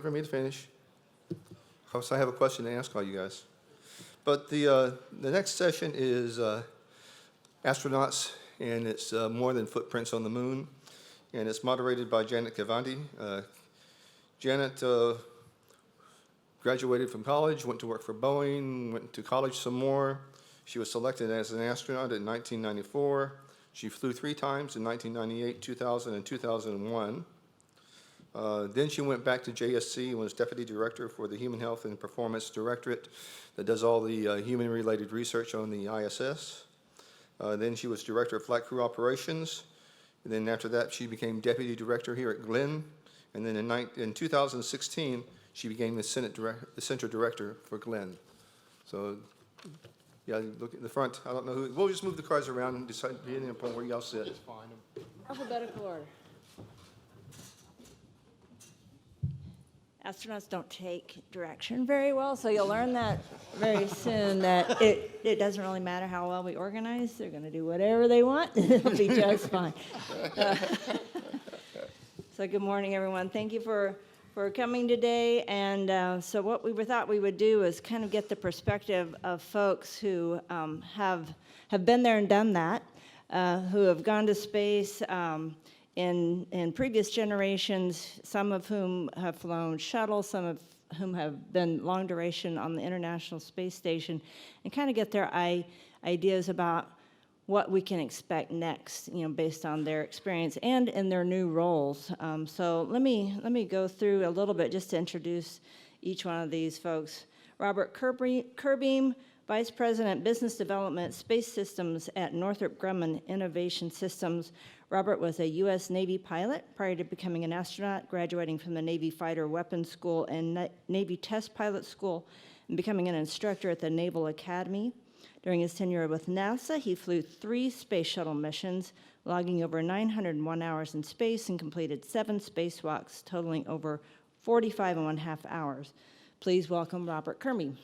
For me to finish. Because I have a question to ask all you guys. But the next session is astronauts, and it's more than footprints on the moon, and it's moderated by Janet Kavandi. Janet graduated from college, went to work for Boeing, went to college some more. She was selected as an astronaut in 1994. She flew 3 times in 1998, 2000, and 2001. Then she went back to JSC and was Deputy Director for the Human Health and Performance Directorate that does all the human-related research on the ISS. Then she was Director of Flight Crew Operations. And then after that, she became Deputy Director here at Glenn. And then in 2016, she became the Center Director for Glenn. So, yeah, look at the front. I don't know who. We'll just move the cards around and decide depending upon where y'all sit. Alphabetical order. Astronauts don't take direction very well, so you'll learn that very soon, that it doesn't really matter how well we organize. They're going to do whatever they want. It'll be just fine. So good morning, everyone. Thank you for coming today. And so what we thought we would do is kind of get the perspective of folks who have been there and done that, who have gone to space, in previous generations, some of whom have flown shuttles, some of whom have been long duration on the International Space Station, and kind of get their ideas about what we can expect next, based on their experience and in their new roles. So let me go through a little bit just to introduce each one of these folks. Robert Curbeam, Vice President, Business Development, Space Systems at Northrop Grumman Innovation Systems. Robert was a U.S. Navy pilot prior to becoming an astronaut, graduating from the Navy Fighter Weapons School and Navy Test Pilot School, and becoming an instructor at the Naval Academy. During his tenure with NASA, he flew 3 space shuttle missions, logging over 901 hours in space, and completed 7 spacewalks, totaling over 45.5 hours. Please welcome Robert Curbeam.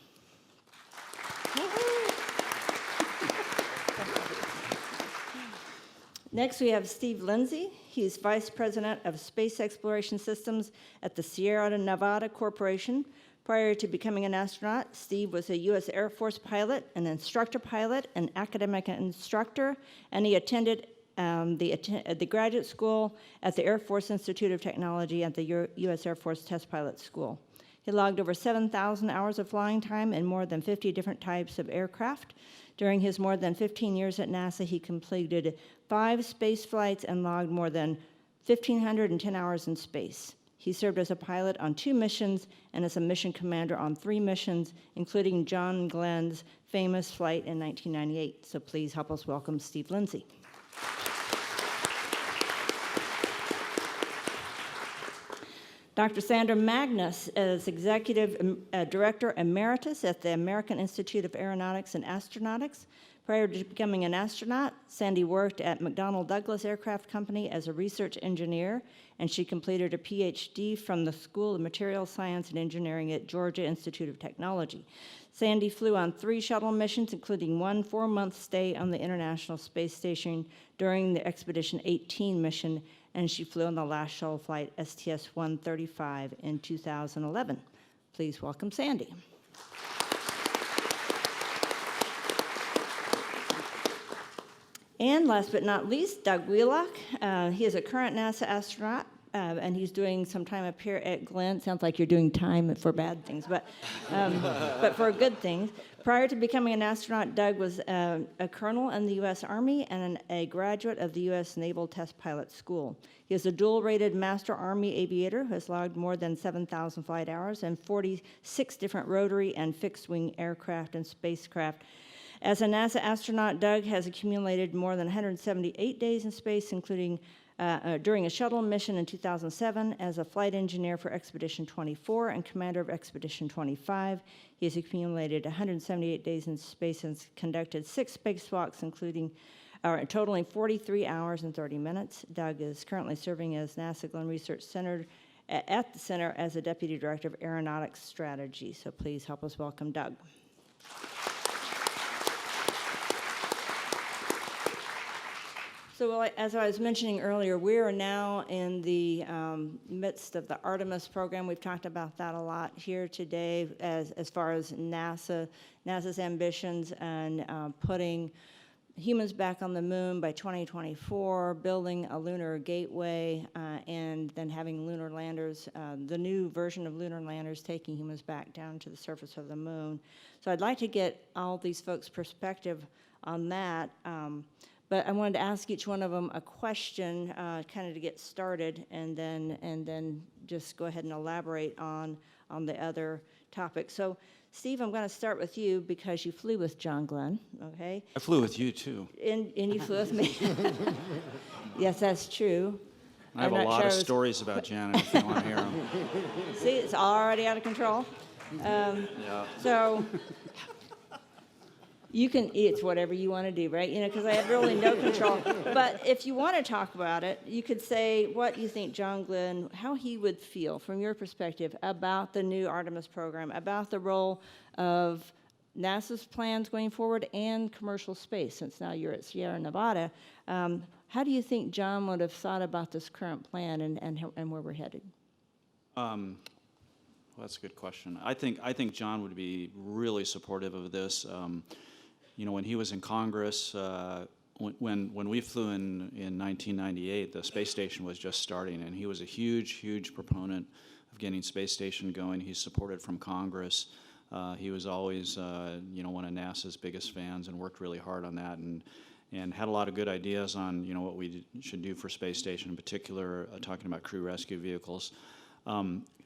Next, we have Steve Lindsey. He's Vice President of Space Exploration Systems at the Sierra Nevada Corporation. Prior to becoming an astronaut, Steve was a U.S. Air Force pilot, an instructor pilot, an academic instructor, and he attended the graduate school at the Air Force Institute of Technology at the U.S. Air Force Test Pilot School. He logged over 7,000 hours of flying time in more than 50 different types of aircraft. During his more than 15 years at NASA, he completed 5 space flights and logged more than 1,510 hours in space. He served as a pilot on 2 missions and as a mission commander on 3 missions, including John Glenn's famous flight in 1998. So please help us welcome Steve Lindsey. Dr. Sandra Magnus is Executive Director Emeritus at the American Institute of Aeronautics and Astronautics. Prior to becoming an astronaut, Sandy worked at McDonnell Douglas Aircraft Company as a research engineer, and she completed a PhD from the School of Materials Science and Engineering at Georgia Institute of Technology. Sandy flew on 3 shuttle missions, including 1 4-month stay on the International Space Station during the Expedition 18 mission, and she flew on the last shuttle flight, STS-135, in 2011. Please welcome Sandy. And last but not least, Doug Wheelock. He is a current NASA astronaut, and he's doing some time up here at Glenn. Sounds like you're doing time for bad things, but for good things. Prior to becoming an astronaut, Doug was a colonel in the U.S. Army and a graduate of the U.S. Naval Test Pilot School. He is a dual-rated Master Army aviator who has logged more than 7,000 flight hours and 46 different rotary and fixed-wing aircraft and spacecraft. As a NASA astronaut, Doug has accumulated more than 178 days in space, including during a shuttle mission in 2007 as a flight engineer for Expedition 24 and commander of Expedition 25. He has accumulated 178 days in space and conducted 6 spacewalks, totaling 43 hours and 30 minutes. Doug is currently serving as NASA Glenn Research Center at the center as a Deputy Director of Aeronautics Strategy. So please help us welcome Doug. So as I was mentioning earlier, we are now in the midst of the Artemis program. We've talked about that a lot here today as far as NASA's ambitions and putting humans back on the moon by 2024, building a lunar gateway, and then having lunar landers, the new version of lunar landers taking humans back down to the surface of the moon. So I'd like to get all these folks' perspective on that. But I wanted to ask each one of them a question, kind of to get started, and then just go ahead and elaborate on the other topics. So, Steve, I'm going to start with you because you flew with John Glenn. Okay. I flew with you too. And you flew with me. Yes, that's true. I have a lot of stories about Janet if you want to hear them. See, it's already out of control. Yeah. So. You can, it's whatever you want to do, right? You know, because I have really no control. But if you want to talk about it, you could say what you think John Glenn, how he would feel from your perspective about the new Artemis program, about the role of NASA's plans going forward and commercial space, since now you're at Sierra Nevada. How do you think John would have thought about this current plan and where we're headed? Well, that's a good question. I think John would be really supportive of this. You know, when he was in Congress, when we flew in 1998, the space station was just starting, and he was a huge proponent of getting space station going. He's supported from Congress. He was always, you know, one of NASA's biggest fans and worked really hard on that, and had a lot of good ideas on, you know, what we should do for space station, in particular, talking about crew rescue vehicles.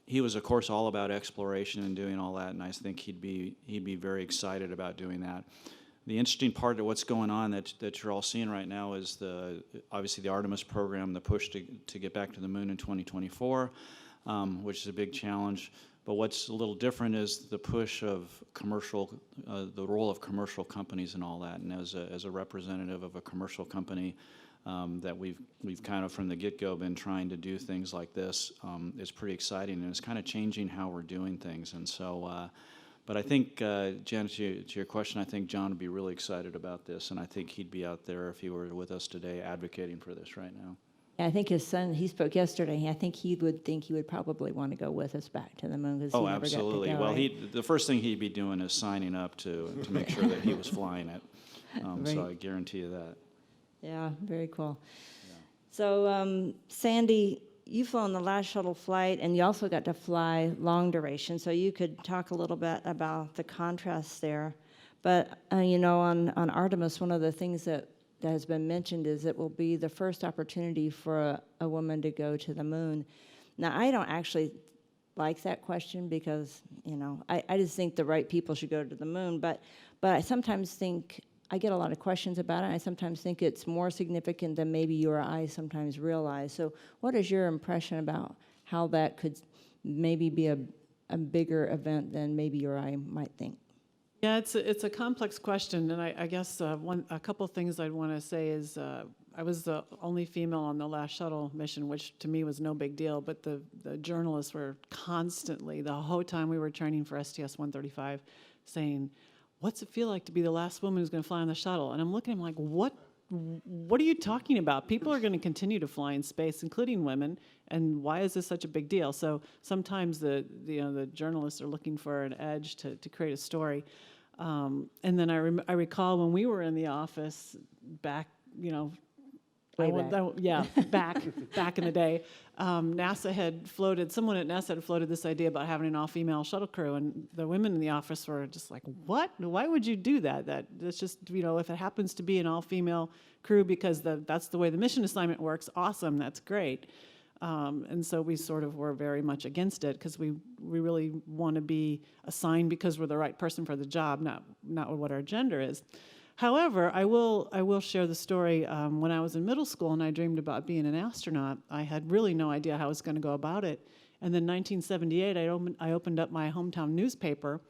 He was, of course, all about exploration and doing all that, and I think he'd be very excited about doing that. The interesting part of what's going on that you're all seeing right now is obviously the Artemis program, the push to get back to the moon in 2024, which is a big challenge. But what's a little different is the push of the role of commercial companies and all that. And as a representative of a commercial company, that we've kind of from the get-go been trying to do things like this. It's pretty exciting, and it's kind of changing how we're doing things. And so, but I think, Janet, to your question, I think John would be really excited about this, and I think he'd be out there if he were with us today advocating for this right now. Yeah, I think his son, he spoke yesterday. I think he would probably want to go with us back to the moon because he never absolutely. got to go, Well, right? the first thing he'd be doing is signing up to make sure that he was flying it. Right. So I guarantee you that. Yeah, very cool. Yeah. So, Sandy, you flew on the last shuttle flight, and you also got to fly long duration, so you could talk a little bit about the contrasts there. But, you know, on Artemis, one of the things that has been mentioned is it will be the first opportunity for a woman to go to the moon. Now, I don't actually like that question because, you know, I just think the right people should go to the moon, but I sometimes think, I get a lot of questions about it, and I sometimes think it's more significant than maybe you or I sometimes realize. So what is your impression about how that could maybe be a bigger event than maybe you or I might think? Yeah, it's a complex question, and I guess a couple things I'd want to say is I was the only female on the last shuttle mission, which to me was no big deal, but the journalists were constantly, the whole time we were training for STS-135, saying, what's it feel like to be the last woman who's going to fly on the shuttle? And I'm looking at them like, what are you talking about? People are going to continue to fly in space, including women, and why is this such a big deal? So sometimes the journalists are looking for an edge to create a story. And then I recall when we were in the office back, you know, back in the day, NASA had floated, someone at NASA had floated this idea about having an all-female shuttle crew, and the women in the office were just like, what? Why would you do that? That's just, you know, if it happens to be an all-female crew because that's the way the mission assignment works, awesome, that's great. And so we sort of were very much against it because we really want to be assigned because we're the right person for the job, not what our gender is. However, I will share the story. When I was in middle school and I dreamed about being an astronaut, I had really no idea how I was going to go about it. And then 1978, I opened up my hometown newspaper,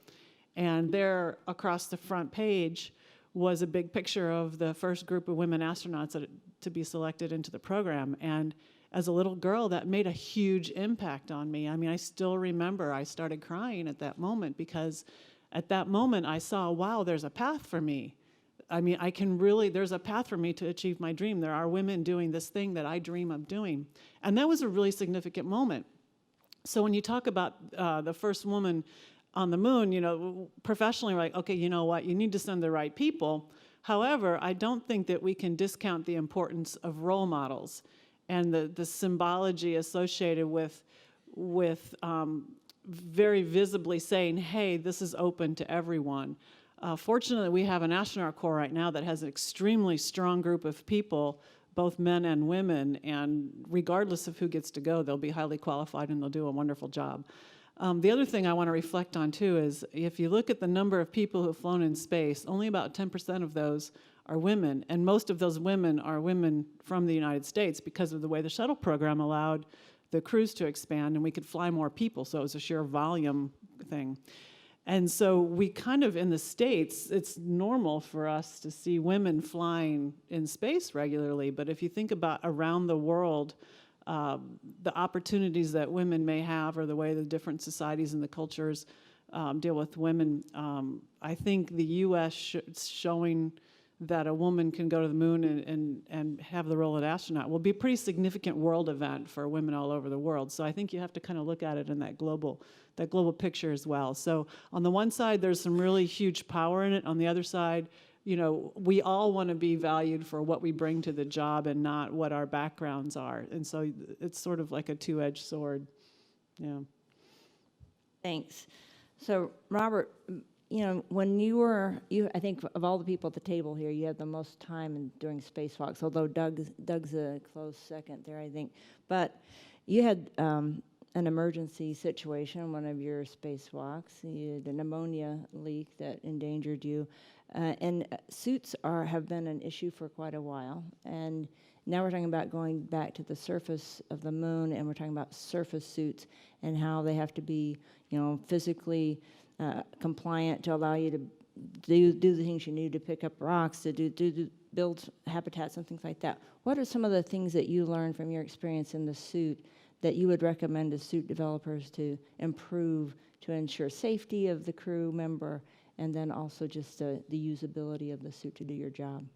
and there across the front page was a big picture of the first group of women astronauts to be selected into the program. And as a little girl, that made a huge impact on me. I mean, I still remember I started crying at that moment because at that moment I saw, wow, there's a path for me. I mean, I can really, there's a path for me to achieve my dream. There are women doing this thing that I dream of doing. And that was a really significant moment. So when you talk about the first woman on the moon, you know, professionally, we're like, okay, you know what, you need to send the right people. However, I don't think that we can discount the importance of role models and the symbology associated with very visibly saying, hey, this is open to everyone. Fortunately, we have an astronaut corps right now that has an extremely strong group of people, both men and women, and regardless of who gets to go, they'll be highly qualified and they'll do a wonderful job. The other thing I want to reflect on, too, is if you look at the number of people who have flown in space, only about 10% of those are women, and most of those women are women from the United States because of the way the shuttle program allowed the crews to expand, and we could fly more people, so it was a sheer volume thing. And so we kind of, in the States, it's normal for us to see women flying in space regularly, but if you think about around the world, the opportunities that women may have or the way the different societies and the cultures deal with women, I think the U.S. showing that a woman can go to the moon and have the role of astronaut will be a pretty significant world event for women all over the world. So I think you have to kind of look at it in that global picture as well. So on the one side, there's some really huge power in it. On the other side, you know, we all want to be valued for what we bring to the job and not what our backgrounds are. And so it's sort of like a two-edged sword. Yeah. Thanks. So, Robert, you know, when I think of all the people at the table here, you had the most time doing spacewalks, although Doug's a close second there, I think. But you had an emergency situation, one of your spacewalks. You had a pneumonia leak that endangered you. And suits have been an issue for quite a while. And now we're talking about going back to the surface of the moon, and we're talking about surface suits and how they have to be, you know, physically compliant to allow you to do the things you need to pick up rocks, to build habitats and things like that. What are some of the things that you learned from your experience in the suit that you would recommend to suit developers to improve to ensure safety of the crew member and then also just the usability of the suit to do your job?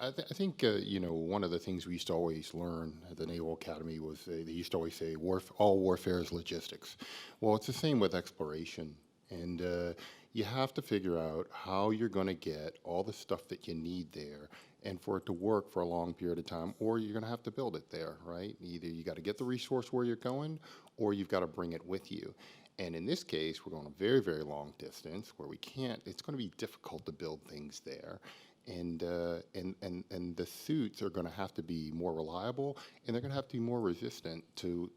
I think, you know, one of the things we used to always learn at the Naval Academy was they used to always say, all warfare is logistics. Well, it's the same with exploration. And you have to figure out how you're going to get all the stuff that you need there and for it to work for a long period of time, or you're going to have to build it there, right? Either you got to get the resource where you're going, or you've got to bring it with you. And in this case, we're going a very, very long distance where we can't, it's going to be difficult to build things there. And the suits are going to have to be more reliable, and they're going to have to be more resistant to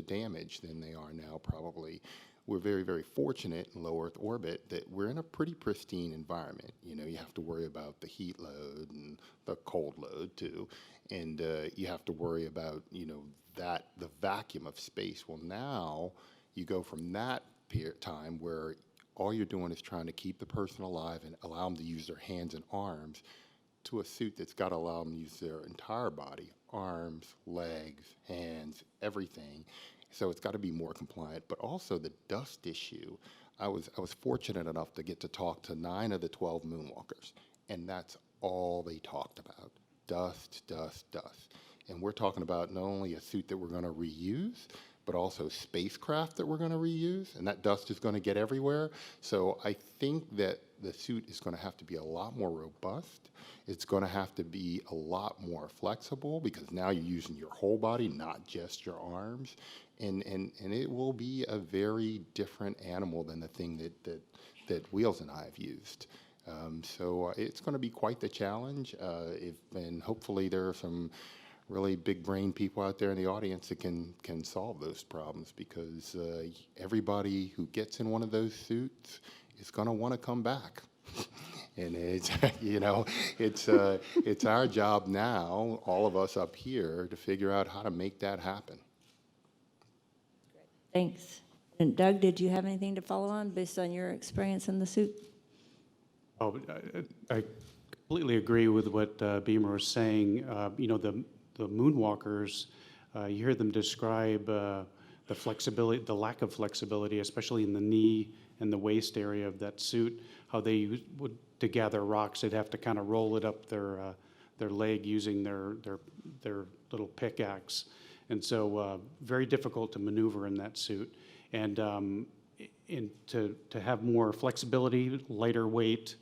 damage than they are now, probably. We're very, very fortunate in low Earth orbit that we're in a pretty pristine environment. You know, you have to worry about the heat load and the cold load too, and you have to worry about, you know, the vacuum of space. Well, now you go from that time where all you're doing is trying to keep the person alive and allow them to use their hands and arms, to a suit that's got to allow them to use their entire body, arms, legs, hands, everything. So it's got to be more compliant. But also the dust issue. I was fortunate enough to get to talk to 9 of the 12 moonwalkers, and that's all they talked about. Dust, dust, dust. And we're talking about not only a suit that we're going to reuse, but also spacecraft that we're going to reuse, and that dust is going to get everywhere. So I think that the suit is going to have to be a lot more robust. It's going to have to be a lot more flexible because now you're using your whole body, not just your arms, and it will be a very different animal than the thing that Wheels and I have used. So it's going to be quite the challenge, and hopefully there are some really big brain people out there in the audience that can solve those problems, because everybody who gets in one of those suits is going to want to come back. And it's, you know, it's our job now, all of us up here, to figure out how to make that happen. Thanks. And Doug, did you have anything to follow on based on your experience in the suit? Oh, I completely agree with what Beamer was saying. You know, the moonwalkers, you hear them describe the flexibility, the lack of flexibility, especially in the knee and the waist area of that suit, how they would to gather rocks. They'd have to kind of roll it up their leg using their little pickaxe. And so very difficult to maneuver in that suit. And to have more flexibility, lighter weight,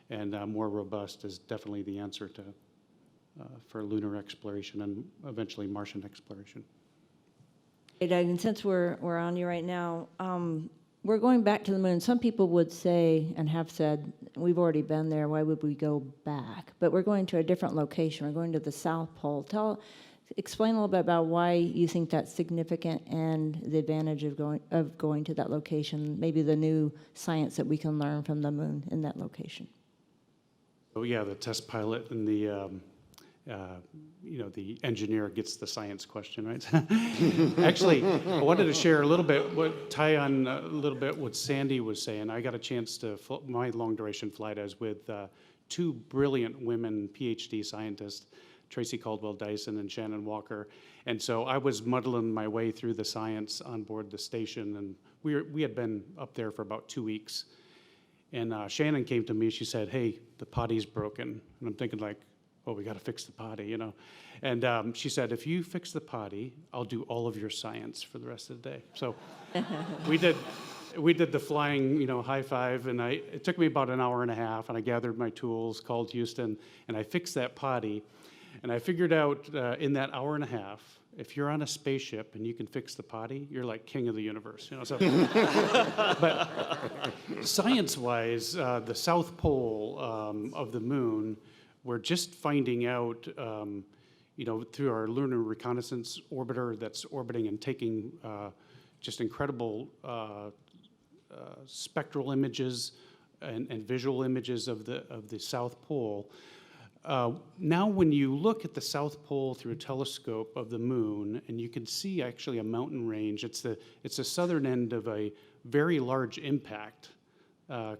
and more robust is definitely the answer to for lunar exploration and eventually Martian exploration. Hey, Doug, and since we're on you right now, we're going back to the moon. Some people would say and have said, we've already been there, why would we go back? But we're going to a different location. We're going to the South Pole. Explain a little bit about why you think that's significant and the advantage of going to that location, maybe the new science that we can learn from the moon in that location. Oh yeah, the test pilot and the the engineer gets the science question, right? Actually, I wanted to share a little bit, tie on a little bit what Sandy was saying. I got a chance to, my long duration flight, I was with two brilliant women PhD scientists, Tracy Caldwell Dyson and Shannon Walker. And so I was muddling my way through the science on board the station, and we had been up there for about 2 weeks. And Shannon came to me, she said, hey, the potty's broken. And I'm thinking like, oh, we got to fix the potty, you know. And she said, if you fix the potty, I'll do all of your science for the rest of the day. So we did the flying, high five, and it took me about an hour and a half, and I gathered my tools, called Houston, and I fixed that potty. And I figured out in that hour and a half, if you're on a spaceship and you can fix the potty, you're like king of the universe, So, but science-wise, the South Pole of the moon, we're just finding out, through our lunar reconnaissance orbiter that's orbiting and taking just incredible spectral images and visual images of the South Pole. Now, when you look at the South Pole through a telescope of the moon, and you can see actually a mountain range, it's the southern end of a very large impact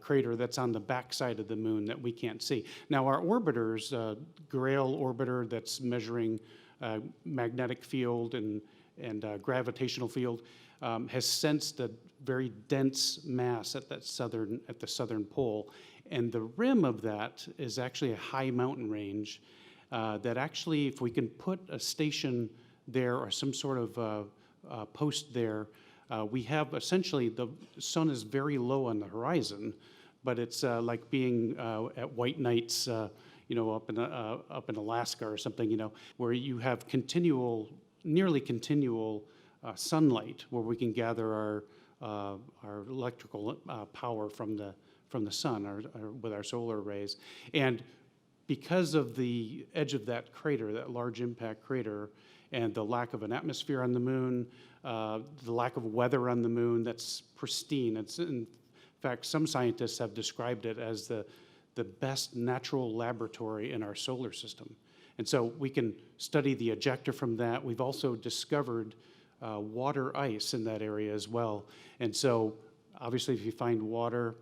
crater that's on the backside of the moon that we can't see. Now, our orbiters, Grail orbiter that's measuring magnetic field and gravitational field, has sensed a very dense mass at the southern pole. And the rim of that is actually a high mountain range that actually, if we can put a station there or some sort of post there, we have essentially, the sun is very low on the horizon, but it's like being at White Nights, up in Alaska or something, where you have nearly continual sunlight, where we can gather our electrical power from the sun with our solar rays. And because of the edge of that crater, that large impact crater, and the lack of an atmosphere on the moon, the lack of weather on the moon that's pristine. In fact, some scientists have described it as the best natural laboratory in our solar system. And so we can study the ejecta from that. We've also discovered water ice in that area as well. And so obviously if you find water,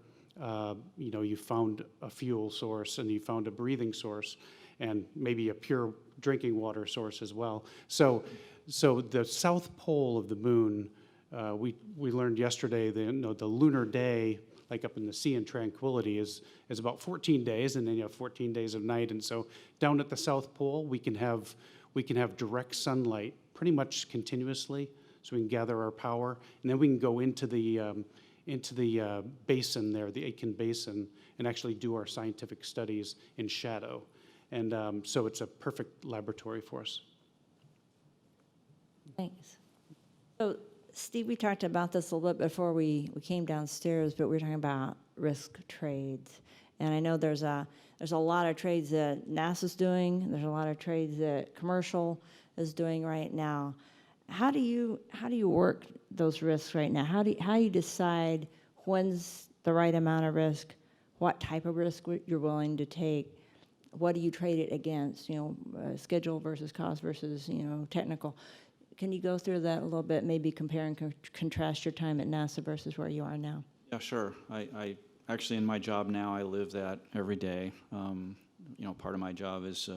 you found a fuel source and you found a breathing source and maybe a pure drinking water source as well. So the South Pole of the moon, we learned yesterday the lunar day, like up in the Sea and Tranquility, is about 14 days, and then you have 14 days of night. And so down at the South Pole, we can have direct sunlight pretty much continuously, so we can gather our power, and then we can go into the basin there, the Aitken Basin, and actually do our scientific studies in shadow. And so it's a perfect laboratory for us. Thanks. So, Steve, we talked about this a little bit before we came downstairs, but we were talking about risk trades. And I know there's a lot of trades that NASA's doing. There's a lot of trades that commercial is doing right now. How do you work those risks right now? How do you decide when's the right amount of risk, what type of risk you're willing to take? What do you trade it against? Schedule versus cost versus technical. Can you go through that a little bit? Maybe compare and contrast your time at NASA versus where you are now. Yeah, sure. I actually, in my job now, I live that every day. Part of my job is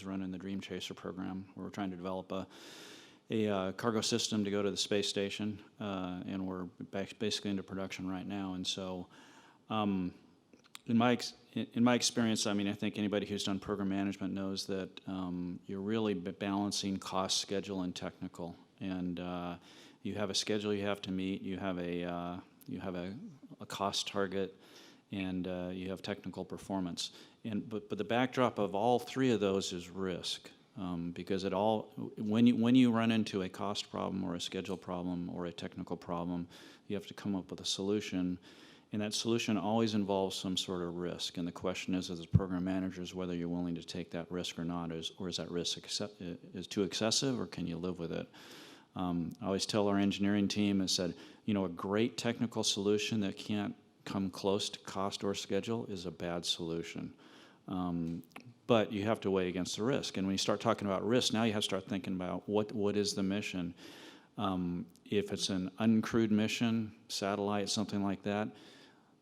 running the Dream Chaser program, where we're trying to develop a cargo system to go to the space station, and we're basically into production right now. And so, in in my experience, I mean, I think anybody who's done program management knows that you're really balancing cost, schedule, and technical. And you have a schedule you have to meet. You have a cost target, and you have technical performance. But the backdrop of all three of those is risk, because when you run into a cost problem or a schedule problem or a technical problem, you have to come up with a solution. And that solution always involves some sort of risk. And the question is, as a program manager, is whether you're willing to take that risk or not, or is that risk is too excessive, or can you live with it? I always tell our engineering team, I said, a great technical solution that can't come close to cost or schedule is a bad solution. But you have to weigh against the risk. And when you start talking about risk, now you have to start thinking about what is the mission. If it's an uncrewed mission, satellite, something like that,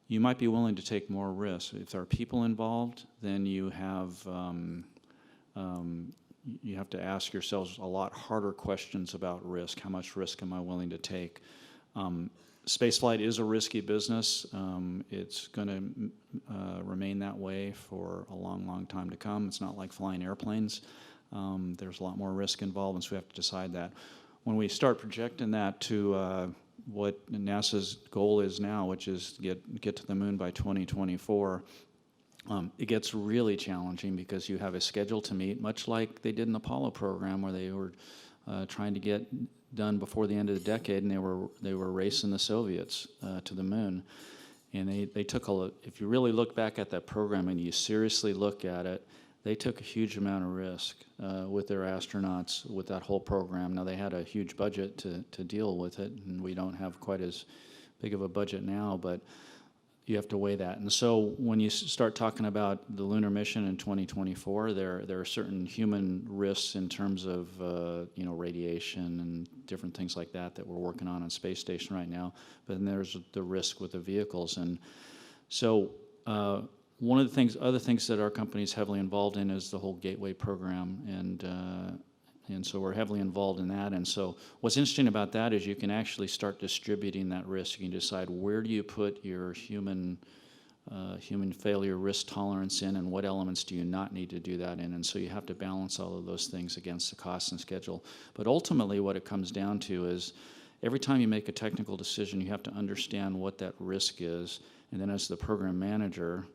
you might be willing to take more risks. If there are people involved, then you have to ask yourselves a lot harder questions about risk. How much risk am I willing to take? Spaceflight is a risky business. It's going to remain that way for a long, long time to come. It's not like flying airplanes. There's a lot more risk involved, and so we have to decide that. When we start projecting that to what NASA's goal is now, which is get to the moon by 2024, it gets really challenging because you have a schedule to meet, much like they did in the Apollo program, where they were trying to get done before the end of the decade, and they were racing the Soviets to the moon. And they took if you really look back at that program and you seriously look at it, they took a huge amount of risk with their astronauts with that whole program. Now, they had a huge budget to deal with it, and we don't have quite as big of a budget now, but you have to weigh that. And so when you start talking about the lunar mission in 2024, there are certain human risks in terms of radiation and different things like that we're working on space station right now. But then there's the risk with the vehicles. And so one of the other things that our company is heavily involved in is the whole Gateway program, and so we're heavily involved in that. And so what's interesting about that is you can actually start distributing that risk. You can decide where do you put your human failure risk tolerance in, and what elements do you not need to do that in. And so you have to balance all of those things against the cost and schedule. But ultimately what it comes down to is every time you make a technical decision, you have to understand what that risk is. And then as the program manager,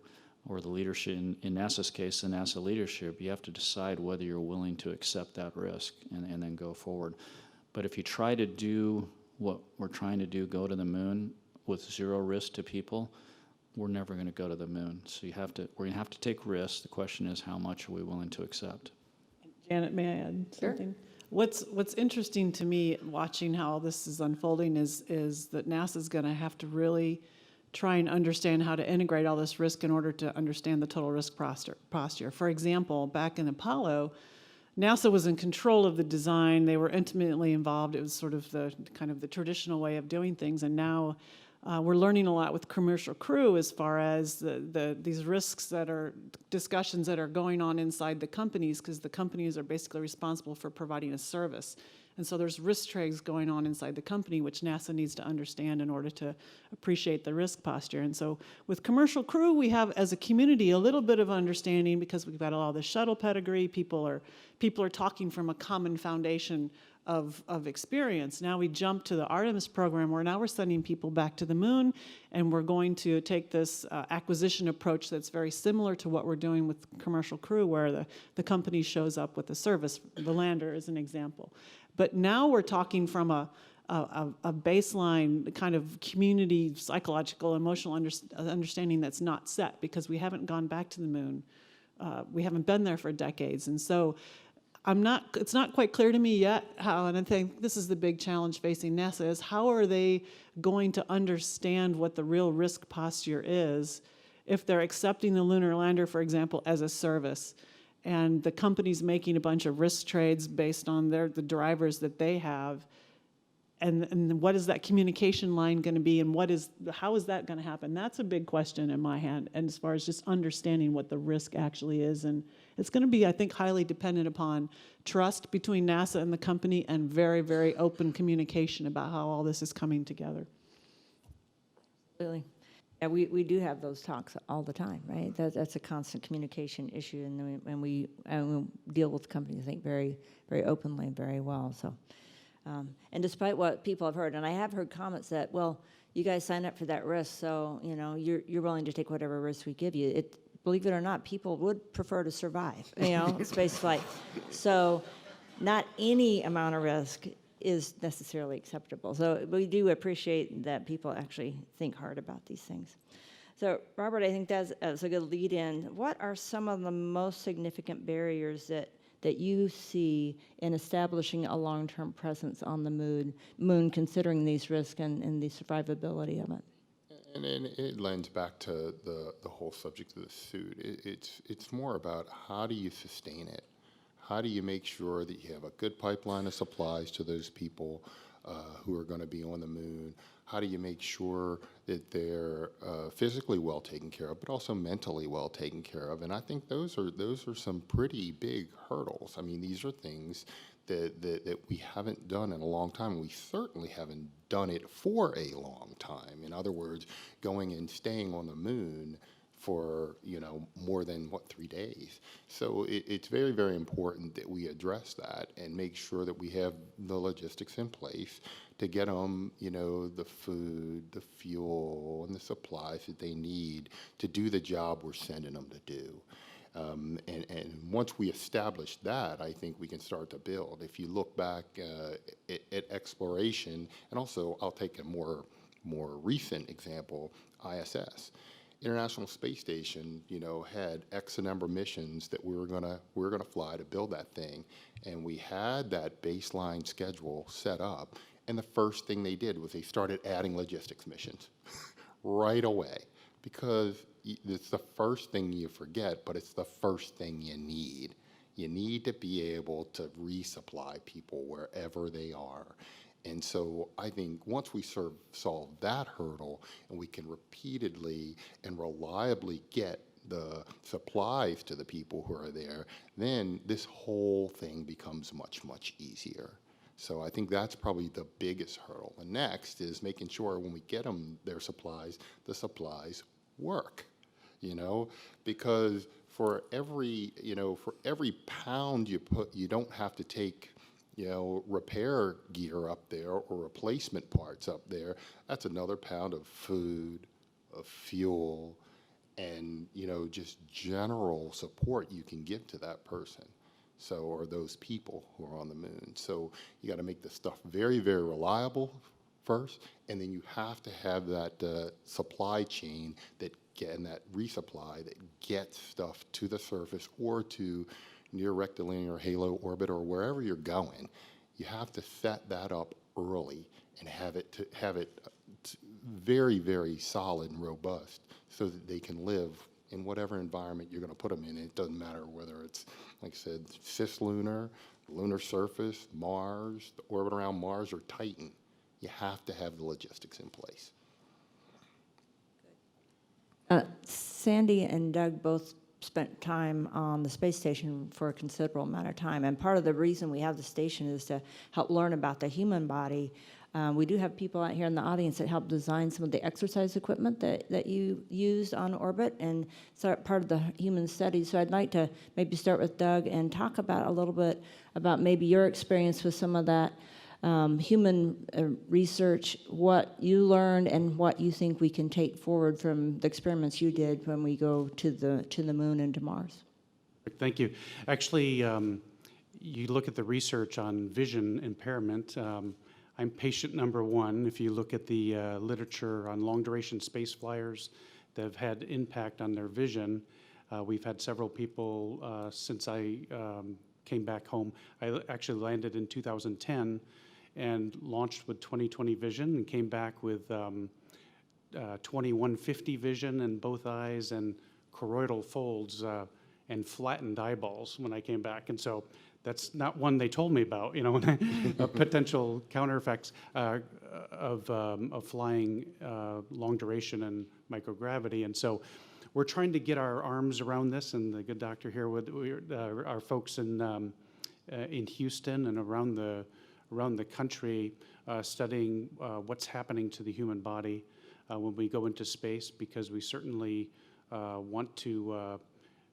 or the leadership, in NASA's case, the NASA leadership, you have to decide whether you're willing to accept that risk and then go forward. But if you try to do what we're trying to do, go to the moon with zero risk to people, we're never going to go to the moon. So we're going to have to take risks. The question is, how much are we willing to accept? Janet, may I add something? What's interesting to me watching how all this is unfolding is that NASA's going to have to really try and understand how to integrate all this risk in order to understand the total risk posture. For example, back in Apollo, NASA was in control of the design. They were intimately involved. It was sort of the traditional way of doing things. And now we're learning a lot with commercial crew as far as these risks discussions that are going on inside the companies, because the companies are basically responsible for providing a service. And so there's risk trades going on inside the company, which NASA needs to understand in order to appreciate the risk posture. And so with commercial crew, we have, as a community, a little bit of understanding because we've got all the shuttle pedigree. People are talking from a common foundation of experience. Now we jump to the Artemis program, where now we're sending people back to the moon, and we're going to take this acquisition approach that's very similar to what we're doing with commercial crew, where the company shows up with a service. The lander is an example. But now we're talking from a baseline kind of community, psychological, emotional understanding that's not set, because we haven't gone back to the moon. We haven't been there for decades. And so it's not quite clear to me yet how, and I think this is the big challenge facing NASA, is how are they going to understand what the real risk posture is if they're accepting the lunar lander, for example, as a service, and the company's making a bunch of risk trades based on the drivers that they have, and what is that communication line going to be, and how is that going to happen? That's a big question in my hand, and as far as just understanding what the risk actually is. And it's going to be, I think, highly dependent upon trust between NASA and the company, and very, very open communication about how all this is coming together. Absolutely. Yeah, we do have those talks all the time, right? That's a constant communication issue, and we deal with companies, I think, very, very openly and very well. So, and despite what people have heard, and I have heard comments that, well, you guys sign up for that risk, so you're willing to take whatever risk we give you. Believe it or not, people would prefer to survive, space flight. So, not any amount of risk is necessarily acceptable. So we do appreciate that people actually think hard about these things. So Robert, I think that's a good lead in. What are some of the most significant barriers that you see in establishing a long-term presence on the moon considering these risks and the survivability of it? And it lends back to the whole subject of the suit. It's more about how do you sustain it? How do you make sure that you have a good pipeline of supplies to those people who are going to be on the moon? How do you make sure that they're physically well taken care of, but also mentally well taken care of? And I think those are some pretty big hurdles. I mean, these are things that we haven't done in a long time. We certainly haven't done it for a long time. In other words, going and staying on the moon for more than 3 days. So it's very, very important that we address that and make sure that we have the logistics in place to get them the food, the fuel, and the supplies that they need to do the job we're sending them to do. And once we establish that, I think we can start to build. If you look back at exploration, and also I'll take a more recent example, ISS. International Space Station, had X number of missions that we were gonna fly to build that thing, and we had that baseline schedule set up. And the first thing they did was they started adding logistics missions right away, because it's the first thing you forget, but it's the first thing you need. You need to be able to resupply people wherever they are. And so I think once we solve that hurdle and we can repeatedly and reliably get the supplies to the people who are there, then this whole thing becomes much, much easier. So I think that's probably the biggest hurdle. The next is making sure when we get them their supplies, the supplies work, because for every pound you put, you don't have to take repair gear up there or replacement parts up there. That's another pound of food, of fuel, and just general support you can give to that person. So, or those people who are on the moon. So you got to make the stuff very, very reliable first, and then you have to have that supply chain and that resupply that gets stuff to the surface or to near rectilinear halo orbit or wherever you're going. You have to set that up early and have it very, very solid and robust so that they can live in whatever environment you're going to put them in. It doesn't matter whether it's, like I said, cislunar, lunar surface, Mars, the orbit around Mars, or Titan. You have to have the logistics in place. Sandy and Doug both spent time on the space station for a considerable amount of time, and part of the reason we have the station is to help learn about the human body. We do have people out here in the audience that helped design some of the exercise equipment that you used on orbit, and so part of the human study. So I'd like to maybe start with Doug and talk about a little bit about maybe your experience with some of that human research, what you learned, and what you think we can take forward from the experiments you did when we go to the moon and to Mars. Thank you. Actually, you look at the research on vision impairment. I'm patient number one. If you look at the literature on long-duration space flyers that have had impact on their vision, we've had several people since I came back home. I actually landed in 2010 and launched with 20/20 vision and came back with 2150 vision in both eyes and choroidal folds and flattened eyeballs when I came back. And so that's not one they told me about, potential counter effects of flying long duration and microgravity. And so we're trying to get our arms around this, and the good doctor here with our folks in Houston and around the country studying what's happening to the human body. when we go into space, because we certainly want to,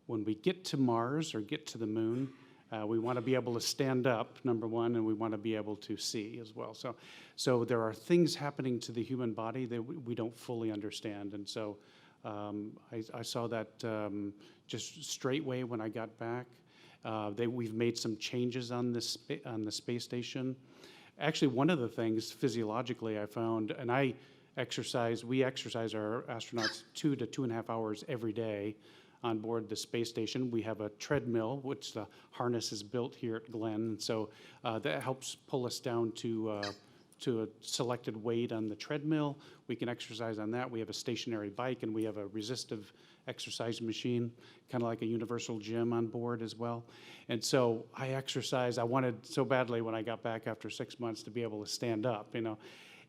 when we get to Mars or get to the moon, we want to be able to stand up, number one, and we want to be able to see as well. So there are things happening to the human body that we don't fully understand. And so I saw that just straightway when I got back. We've made some changes on the space station. Actually, one of the things physiologically I found, and we exercise our astronauts 2 to 2.5 hours every day on board the space station. We have a treadmill, which the harness is built here at Glenn, and so that helps pull us down to a selected weight on the treadmill. We can exercise on that. We have a stationary bike, and we have a resistive exercise machine, kind of like a universal gym on board as well. And so I exercise. I wanted so badly when I got back after 6 months to be able to stand up,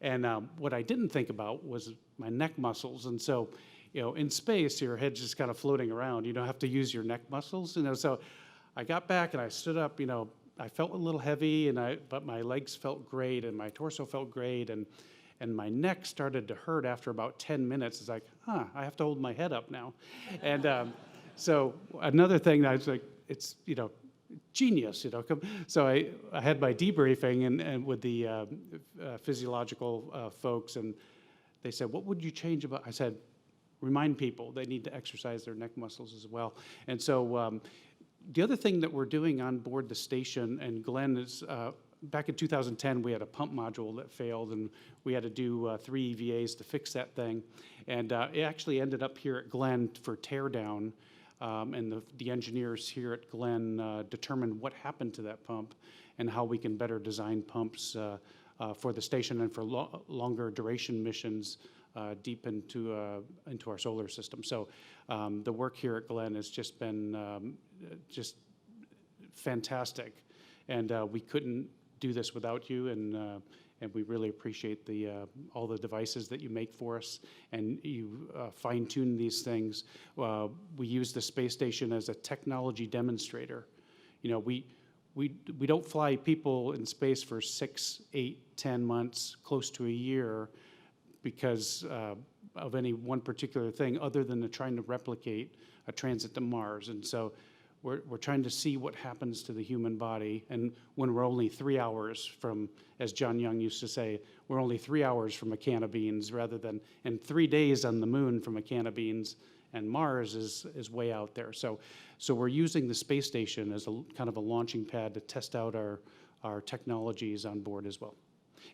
And what I didn't think about was my neck muscles. And so, in space, your head's just kind of floating around. You don't have to use your neck muscles, So I got back and I stood up, I felt a little heavy, but my legs felt great and my torso felt great, and my neck started to hurt after about 10 minutes. It's like, I have to hold my head up now. And so another thing that I was like, it's, genius, So I had my debriefing and with the physiological folks, and they said, what would you change about? I said, remind people they need to exercise their neck muscles as well. And so the other thing that we're doing on board the station, and Glenn is, back in 2010, we had a pump module that failed, and we had to do 3 EVAs to fix that thing. And it actually ended up here at Glenn for teardown, and the engineers here at Glenn determined what happened to that pump and how we can better design pumps for the station and for longer duration missions deep into our solar system. So the work here at Glenn has just been just fantastic, and we couldn't do this without you, and we really appreciate all the devices that you make for us, and you fine-tune these things. We use the space station as a technology demonstrator. We don't fly people in space for 6, 8, 10 months, close to a year, because of any one particular thing other than trying to replicate a transit to Mars. And so we're trying to see what happens to the human body. And when we're only 3 hours from, as John Young used to say, we're only 3 hours from a can of beans, rather than, and 3 days on the moon from a can of beans, and Mars is way out there. So we're using the space station as a kind of a launching pad to test out our technologies on board as well.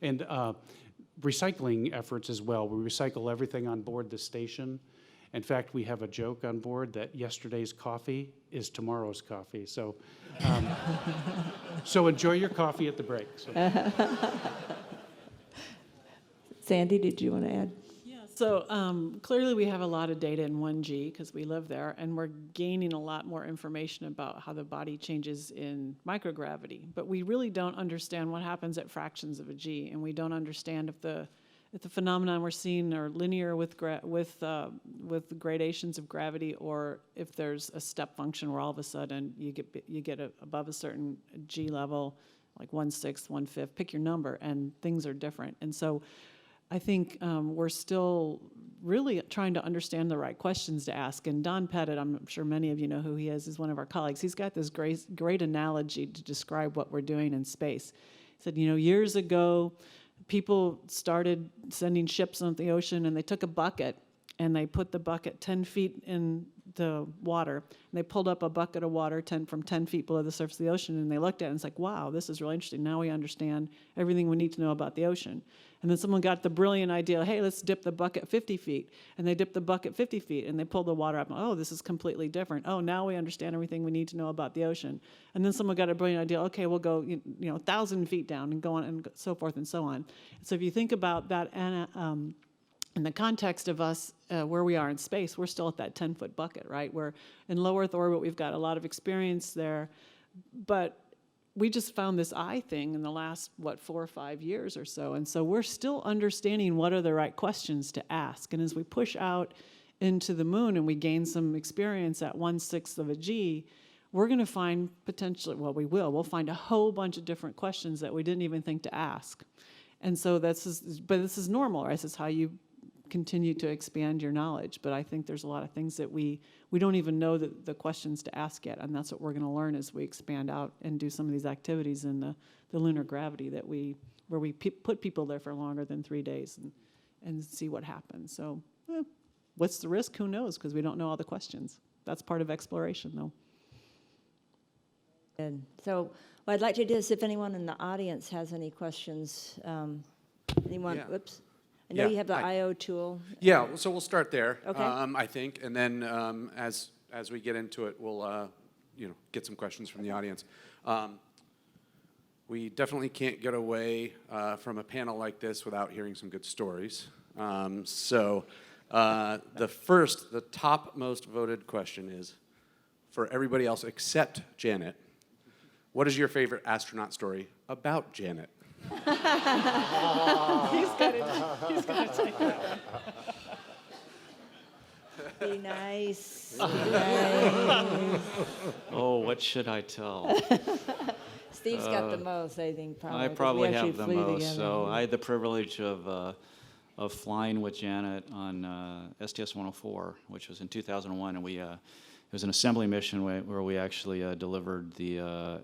And recycling efforts as well. We recycle everything on board the station. In fact, we have a joke on board that yesterday's coffee is tomorrow's coffee. So, so enjoy your coffee at the break. So. Sandy, did you want to add? Yeah, so clearly we have a lot of data in 1G because we live there, and we're gaining a lot more information about how the body changes in microgravity. But we really don't understand what happens at fractions of a G, and we don't understand if the phenomenon we're seeing are linear with gradations of gravity, or if there's a step function where all of a sudden you get above a certain G level, like 1/6, 1/5, pick your number, and things are different. And so I think we're still really trying to understand the right questions to ask. And Don Pettit, I'm sure many of you know who he is one of our colleagues. He's got this great analogy to describe what we're doing in space. He said, years ago, people started sending ships into the ocean, and they took a bucket and they put the bucket 10 feet in the water, and they pulled up a bucket of water from 10 feet below the surface of the ocean, and they looked at it and it's like, wow, this is really interesting. Now we understand everything we need to know about the ocean. And then someone got the brilliant idea, hey, let's dip the bucket 50 feet. And they dipped the bucket 50 feet, and they pulled the water up. Oh, this is completely different. Oh, now we understand everything we need to know about the ocean. And then someone got a brilliant idea, okay, we'll go 1,000 feet down and go on and so forth and so on. So if you think about that in the context of us, where we are in space, we're still at that 10-foot bucket, right? We're in low Earth orbit. We've got a lot of experience there. But we just found this eye thing in the last, 4 or 5 years or so. And so we're still understanding what are the right questions to ask. And as we push out into the moon and we gain some experience at 1/6 of a G, we're going to find potentially, we'll find a whole bunch of different questions that we didn't even think to ask. And so this is normal, right? This is how you continue to expand your knowledge. But I think there's a lot of things that we don't even know the questions to ask yet, and that's what we're going to learn as we expand out and do some of these activities in the lunar gravity where we put people there for longer than 3 days and see what happens. So what's the risk? Who knows? Because we don't know all the questions. That's part of exploration, though. Good. So what I'd like to do is if anyone in the audience has any questions, anyone, Yeah. whoops. I know Yeah, you have the hi. I.O. tool. Yeah, so we'll start there. Okay. I think, and then as we get into it, we'll get some questions from the audience. We definitely can't get away from a panel like this without hearing some good stories. The top most voted question is, for everybody else except Janet, what is your favorite astronaut story about Janet? He's got to take that. Be nice. Be nice. Oh, what should I tell? Steve's got the most, I think, probably. I 'cause we probably actually have the flew most. together. So I had the privilege of flying with Janet on STS-104, which was in 2001, and it was an assembly mission where we actually delivered the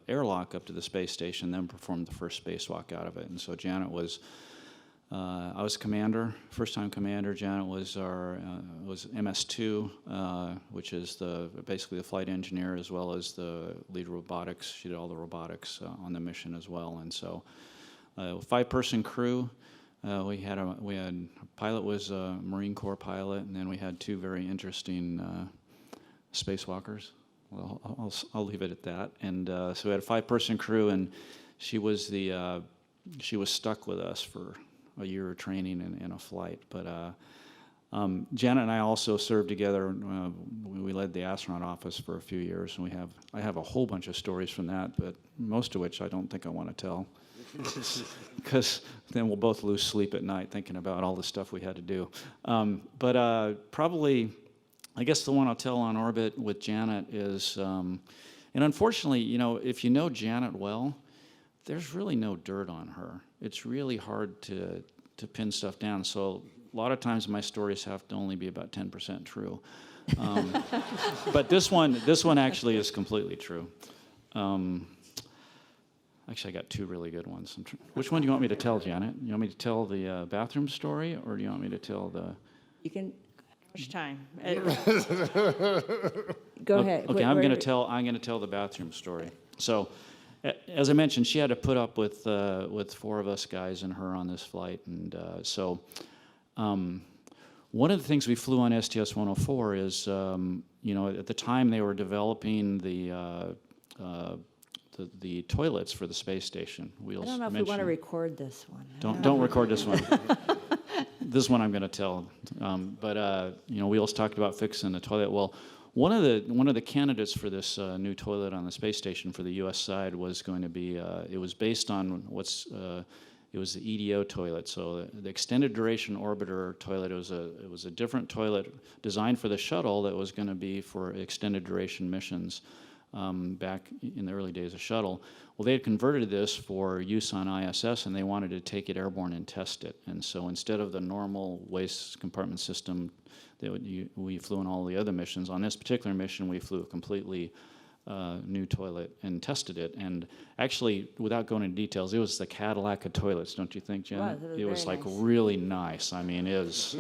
airlock up to the space station, then performed the first spacewalk out of it. And so Janet was, I was commander, first-time commander. Janet was was MS2, which is basically the flight engineer as well as the lead robotics. She did all the robotics on the mission as well. And so, 5-person crew. We had a pilot was a Marine Corps pilot, and then we had 2 very interesting spacewalkers. Well, I'll leave it at that. And so we had a 5-person crew, and she was stuck with us for a year of training in a flight. But Janet and I also served together. We led the astronaut office for a few years, and I have a whole bunch of stories from that, but most of which I don't think I want to tell. Because then we'll both lose sleep at night thinking about all the stuff we had to do. But probably, I guess the one I'll tell on orbit with Janet is, and unfortunately, if you know Janet well, there's really no dirt on her. It's really hard to pin stuff down. So a lot of times my stories have to only be about 10% true. But this one actually is completely true. Actually, I got 2 really good ones. Which one do you want me to tell, Janet? You want me to tell the bathroom story, or do you want me to tell the... You can, how much time? Go ahead. Okay, I'm going to tell the bathroom story. So, as I mentioned, she had to put up with 4 of us guys and her on this flight, and one of the things we flew on STS-104 is, at the time they were developing the toilets for the space station. I don't know if we want to record this one. Don't record this one. This one I'm going to tell. Wheels talked about fixing the toilet. Well, one of the candidates for this new toilet on the space station for the U.S. side was going to be. It was based on it was the EDO toilet. So the extended duration orbiter toilet. It was a different toilet designed for the shuttle that was going to be for extended duration missions. Back in the early days of shuttle. Well, they had converted this for use on ISS, and they wanted to take it airborne and test it. And so instead of the normal waste compartment system that we flew on all the other missions, on this particular mission we flew a completely new toilet and tested it. And actually, without going into details, it was the Cadillac of toilets, don't you think, Janet? It was It was very like nice. really nice. I mean, it was.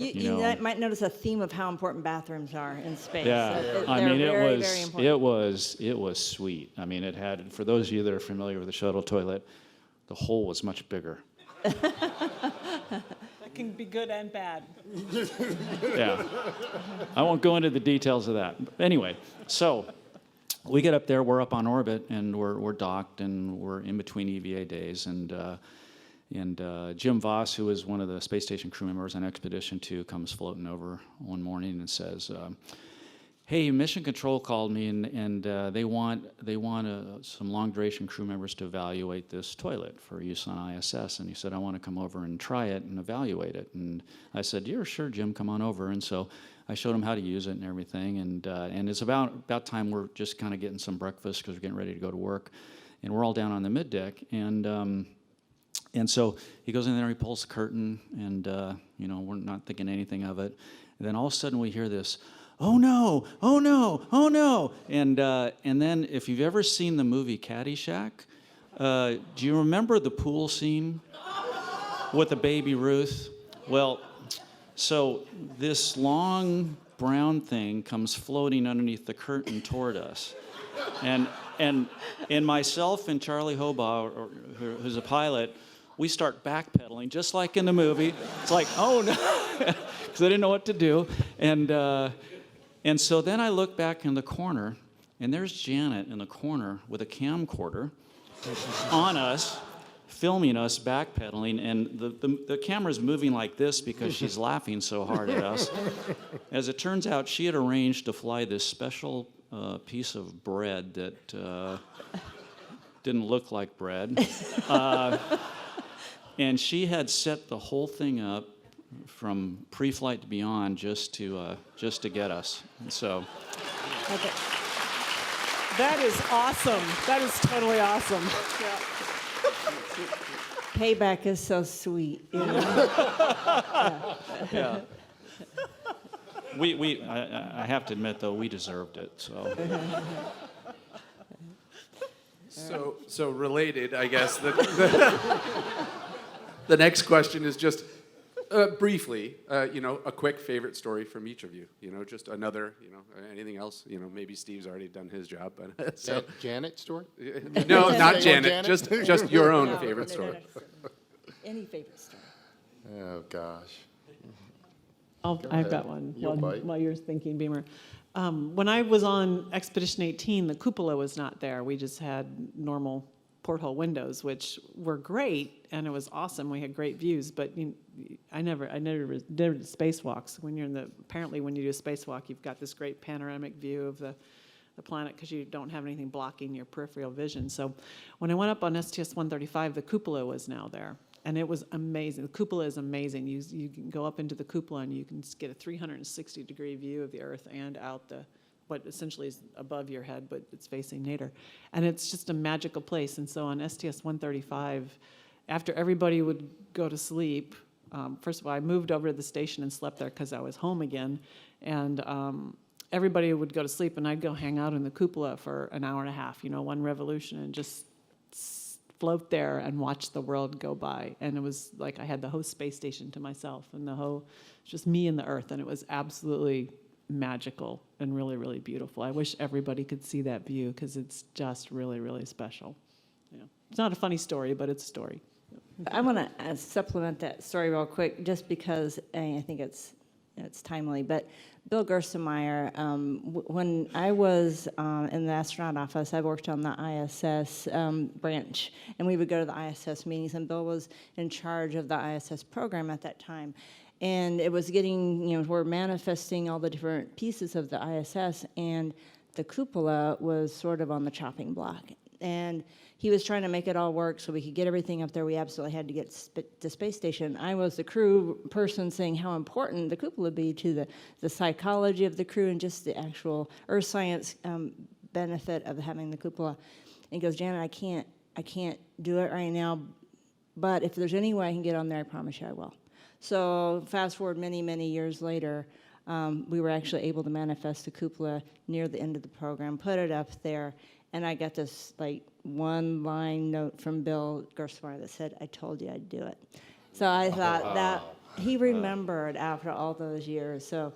You might notice a theme of how important bathrooms are in space. Yeah, So I they're mean, very, very important. it was sweet. I mean, it had, for those of you that are familiar with the shuttle toilet, the hole was much bigger. That can be good and bad. Yeah, I won't go into the details of that. But anyway, so we get up there, we're up on orbit, and we're docked, and we're in between EVA days, and Jim Voss, who was one of the space station crew members on Expedition 2, comes floating over one morning and says, "Hey, Mission Control called me, and they want some long duration crew members to evaluate this toilet for use on ISS." And he said, "I want to come over and try it and evaluate it." And I said, "Yeah, sure, Jim, come on over." And so I showed him how to use it and everything. And it's about time we're just kind of getting some breakfast because we're getting ready to go to work, and we're all down on the middeck. And And so he goes in there, he pulls the curtain, and, we're not thinking anything of it. And then all of a sudden we hear this, "Oh no, oh no, oh no." And then if you've ever seen the movie Caddyshack, do you remember the pool scene with the baby Ruth? Well, so this long brown thing comes floating underneath the curtain toward us. And myself and Charlie Hobaugh, who's a pilot, we start backpedaling, just like in the movie. It's like, oh no, because I didn't know what to do. And so then I look back in the corner, and there's Janet in the corner with a camcorder on us, filming us backpedaling, and the camera's moving like this because she's laughing so hard at us. As it turns out, she had arranged to fly this special piece of bread that didn't look like bread. And she had set the whole thing up from pre-flight to beyond just to get us. And so Okay. That is awesome. That is totally awesome. Yeah. Payback is so sweet. You know? yeah. I have to admit though, we deserved it. So So related, I guess. The next question is just briefly, a quick favorite story from each of you. Just another, anything else. Maybe Steve's already done his job, but so Janet story? no, not Say Janet. Janet? Just your own No, favorite no, story. Any favorite story? Oh, gosh. I've got one You'll bite. while you're thinking, Beamer. When I was on Expedition 18, the cupola was not there. We just had normal porthole windows, which were great, and it was awesome. We had great views, but I never did spacewalks. Apparently when you do a spacewalk, you've got this great panoramic view of the planet because you don't have anything blocking your peripheral vision. So when I went up on STS-135, the cupola was now there. And it was amazing. The cupola is amazing. You can go up into the cupola and you can get a 360-degree view of the Earth and out what essentially is above your head, but it's facing nadir. And it's just a magical place. And so on STS-135, after everybody would go to sleep, first of all, I moved over to the station and slept there because I was home again. And everybody would go to sleep, and I'd go hang out in the cupola for an hour and a half, one revolution, and just float there and watch the world go by. And it was like I had the whole space station to myself, and just me and the Earth, and it was absolutely magical and really, really beautiful. I wish everybody could see that view because it's just really, really special. It's not a funny story, but it's a story. I want to supplement that story real quick, just because I think it's timely. But Bill Gerstenmaier, when I was in the astronaut office, I worked on the ISS branch, and we would go to the ISS meetings, and Bill was in charge of the ISS program at that time. And it was getting, we're manifesting all the different pieces of the ISS, and the cupola was sort of on the chopping block. And he was trying to make it all work so we could get everything up there. We absolutely had to get to the space station. I was the crew person saying how important the cupola would be to the psychology of the crew and just the actual earth science benefit of having the cupola. And he goes, Janet, I can't do it right now, but if there's any way I can get on there, I promise you I will. So fast forward many, many years later, we were actually able to manifest the cupola near the end of the program, put it up there, and I got this one-line note from Bill Gerstenmaier that said, I told you I'd do it. So I thought that he remembered after all those years. So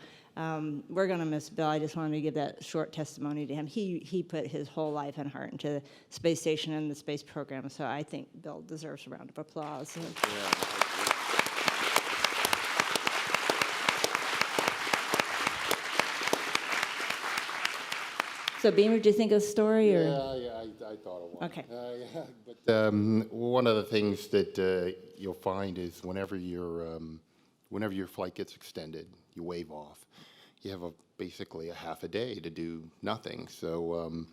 we're going to miss Bill. I just wanted to give that short testimony to him. He put his whole life and heart into the space station and the space program, so I think Bill deserves a round of applause. So Beamer, do you think of a story? Or? Yeah, I thought of one. Okay. But one of the things that you'll find is whenever your flight gets extended, you wave off. You have basically a half a day to do nothing. So on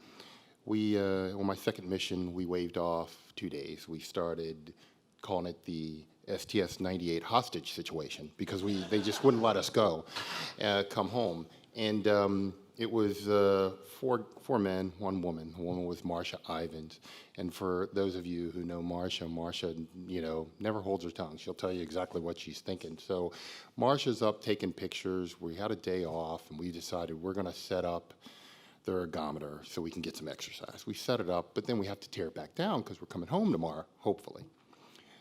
my second mission, we waved off 2 days. We started calling it the STS-98 hostage situation because they just wouldn't let us go, come home. And It was four men, one woman. The woman was Marcia Ivins. And for those of you who know Marcia, never holds her tongue. She'll tell you exactly what she's thinking. So Marcia's up taking pictures. We had a day off, and we decided we're going to set up the ergometer so we can get some exercise. We set it up, but then we have to tear it back down because we're coming home tomorrow, hopefully.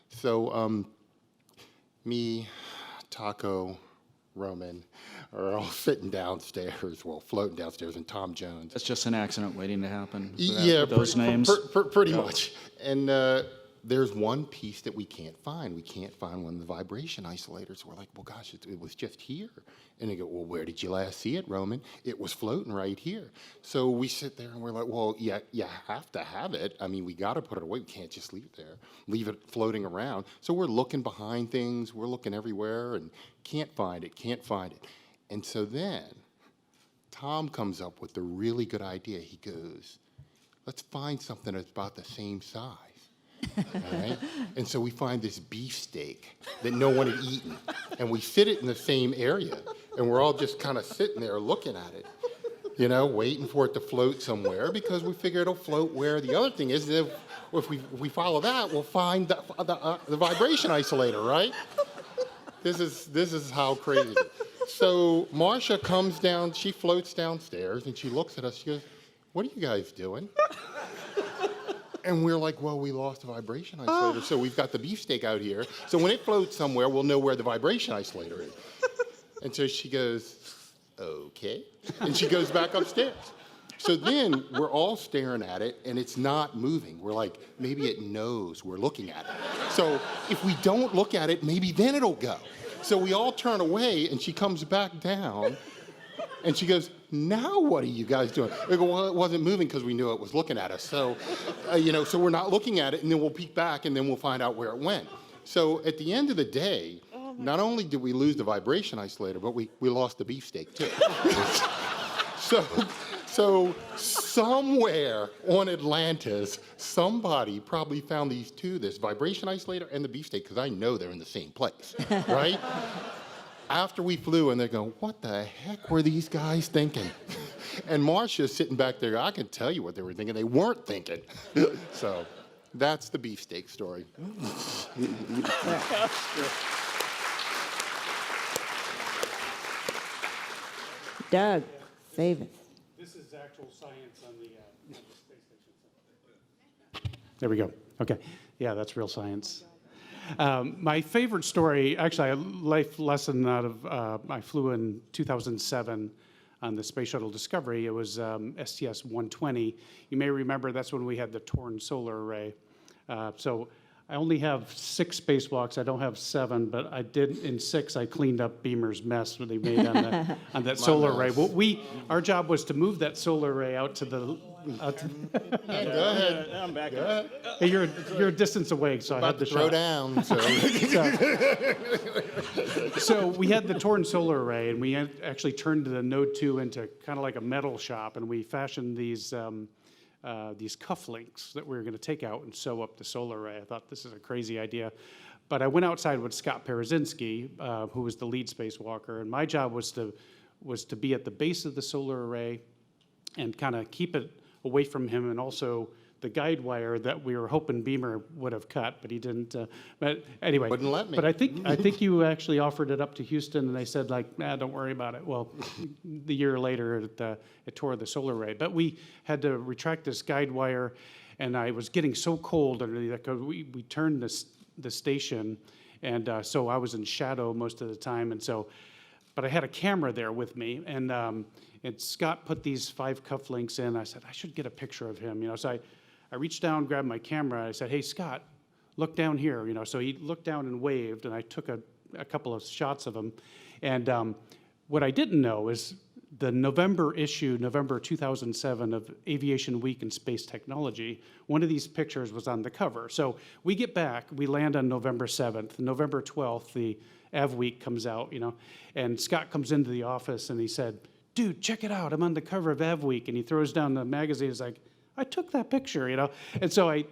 So me, Taco, Roman are all sitting downstairs, floating downstairs, and Tom Jones. That's just an accident waiting to happen. Yeah, with those names. Pretty much. And there's one piece that we can't find. We can't find one of the vibration isolators. We're like, well, gosh, it was just here. And they go, well, where did you last see it, Roman? It was floating right here. So we sit there and we're like, well, yeah, you have to have it. I mean, we got to put it away. We can't just leave it there, leave it floating around. So we're looking behind things. We're looking everywhere and can't find it. And so then Tom comes up with a really good idea. He goes, let's find something that's about the same size. All right? And so we find this beefsteak that no one had eaten, and we fit it in the same area, and we're all just kind of sitting there looking at it, waiting for it to float somewhere because we figure it'll float where. The other thing is, if we follow that, we'll find the vibration isolator, right? This is how crazy it is. So Marcia comes down, she floats downstairs, and she looks at us, she goes, what are you guys doing? And we're like, well, we lost the vibration isolator, so we've got the beefsteak out here. So when it floats somewhere, we'll know where the vibration isolator is. And so she goes, okay. And she goes back upstairs. So then we're all staring at it, and it's not moving. We're like, maybe it knows we're looking at it. So if we don't look at it, maybe then it'll go. So we all turn away, and she comes back down, and she goes, now what are you guys doing? We go, well, it wasn't moving because we knew it was looking at us. So, so we're not looking at it, and then we'll peek back, and then we'll find out where it went. So at the end of the day, not only did we lose the vibration isolator, but we lost the beefsteak, too. So somewhere on Atlantis, somebody probably found these two, this vibration isolator and the beefsteak, because I know they're in the same place, right? After we flew, and they're going, what the heck were these guys thinking? And Marcia's sitting back there, I can tell you what they were thinking. They weren't thinking. So that's the beefsteak story. Doug, save it. This is actual science on the space station. There we go. Okay. Yeah, that's real science. My favorite story, actually, a life lesson out of, I flew in 2007 on the Space Shuttle Discovery. It was STS-120. You may remember that's when we had the torn solar array. So I only have 6 spacewalks. I don't have 7, but I did, in 6, I cleaned up Beamer's mess that they made on that solar array. Well, our job was to move that solar array out to the... Go ahead. I'm back. Go ahead. Hey, you're a distance away, so I had to throw down. So. So we had the torn solar array, and we actually turned the Node 2 into kind of like a metal shop, and we fashioned these cufflinks that we were going to take out and sew up the solar array. I thought this is a crazy idea. But I went outside with Scott Parazynski, who was the lead spacewalker, and my job was to be at the base of the solar array and kind of keep it away from him, and also the guide wire that we were hoping Beamer would have cut, but he didn't. But anyway, Wouldn't let me. But I think you actually offered it up to Houston, and they said like, nah, don't worry about it. Well, the year later, it tore the solar array. But we had to retract this guide wire, and I was getting so cold underneath that because we turned the station, and so I was in shadow most of the time, and so. But I had a camera there with me, and Scott put these 5 cufflinks in. I said, I should get a picture of him, So I reached down, grabbed my camera. I said, hey, Scott, look down here, So he looked down and waved, and I took a couple of shots of him. And what I didn't know is the November issue, November 2007 of Aviation Week and Space Technology, one of these pictures was on the cover. So we get back, we land on November 7th. November 12th, the Av Week comes out, and Scott comes into the office and he said, dude, check it out, I'm on the cover of Av Week. And he throws down the magazine, he's like, I took that picture, And so I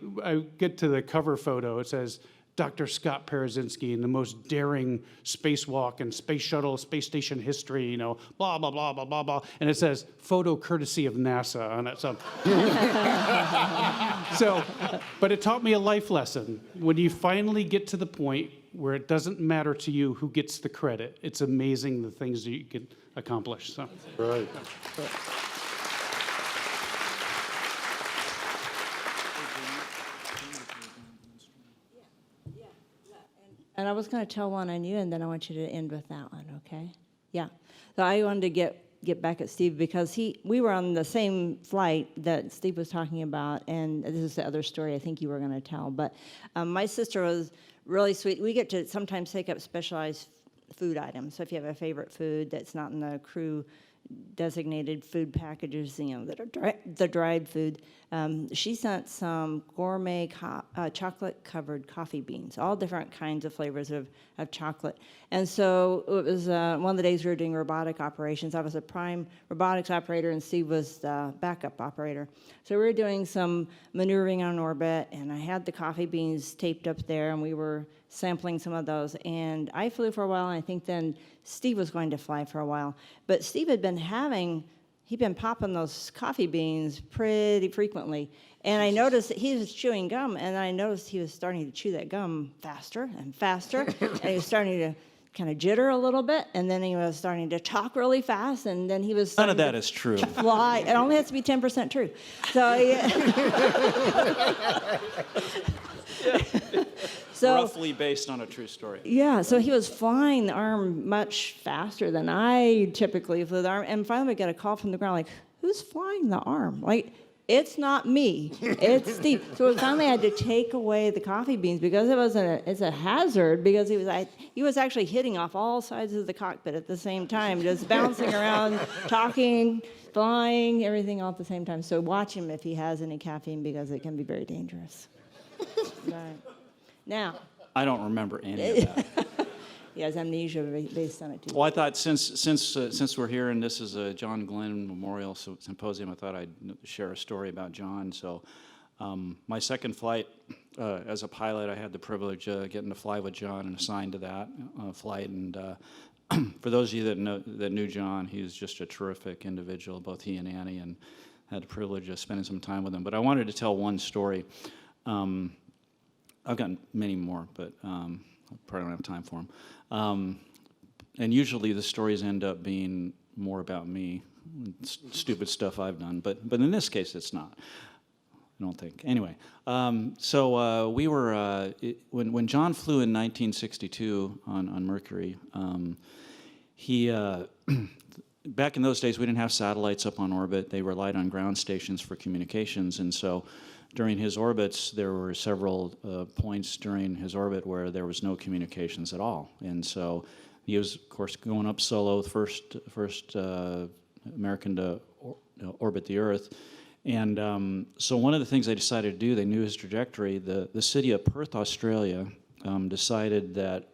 get to the cover photo, it says, Dr. Scott Parazynski in the most daring spacewalk and space shuttle, space station history, you know, blah, blah, blah, blah, blah, blah. And it says, photo courtesy of NASA on it. So, but it taught me a life lesson. When you finally get to the point where it doesn't matter to you who gets the credit, it's amazing the things that you can accomplish. So. Right. And I was going to tell one on you, and then I want you to end with that one, okay? Yeah. So I wanted to get back at Steve because we were on the same flight that Steve was talking about, and this is the other story I think you were going to tell. But my sister was really sweet. We get to sometimes take up specialized food items. So if you have a favorite food that's not in the crew designated food packages, you know, that are the dried food. She sent some gourmet chocolate-covered coffee beans, all different kinds of flavors of chocolate. And so it was one of the days we were doing robotic operations. I was a prime robotics operator, and Steve was the backup operator. So we were doing some maneuvering on orbit, and I had the coffee beans taped up there, and we were sampling some of those. And I flew for a while, and I think then Steve was going to fly for a while. But Steve had been popping those coffee beans pretty frequently. And I noticed that he was chewing gum, and I noticed he was starting to chew that gum faster and faster. And he was starting to kind of jitter a little bit, and then he was starting to talk really fast, and then he was None of starting that is true. to fly. It only has to be 10% true. So, So, roughly based on a true story. yeah, so he was flying the arm much faster than I typically flew the arm. And finally, we got a call from the ground, like, who's flying the arm? Like, it's not me, it's Steve. So we finally had to take away the coffee beans because it's a hazard because he was actually hitting off all sides of the cockpit at the same time, just bouncing around, talking, flying, everything all at the same time. So watch him if he has any caffeine because it can be very dangerous. Right. Now, I don't remember any of that. he has amnesia based on it too. Well, I thought since we're here and this is a John Glenn Memorial Symposium, I thought I'd share a story about John. So, my second flight as a pilot, I had the privilege of getting to fly with John and assigned to that flight. And for those of you that knew John, he was just a terrific individual, both he and Annie, and had the privilege of spending some time with him. But I wanted to tell one story. I've got many more, but I probably don't have time for them. And usually the stories end up being more about me, stupid stuff I've done. But in this case, it's not. I don't think. Anyway, so we were when John flew in 1962 on Mercury. He back in those days we didn't have satellites up on orbit. They relied on ground stations for communications, and so. During his orbits, there were several points during his orbit where there was no communications at all, and so he was, of course, going up solo, first American to orbit the Earth, and so one of the things they decided to do, they knew his trajectory. The city of Perth, Australia, decided that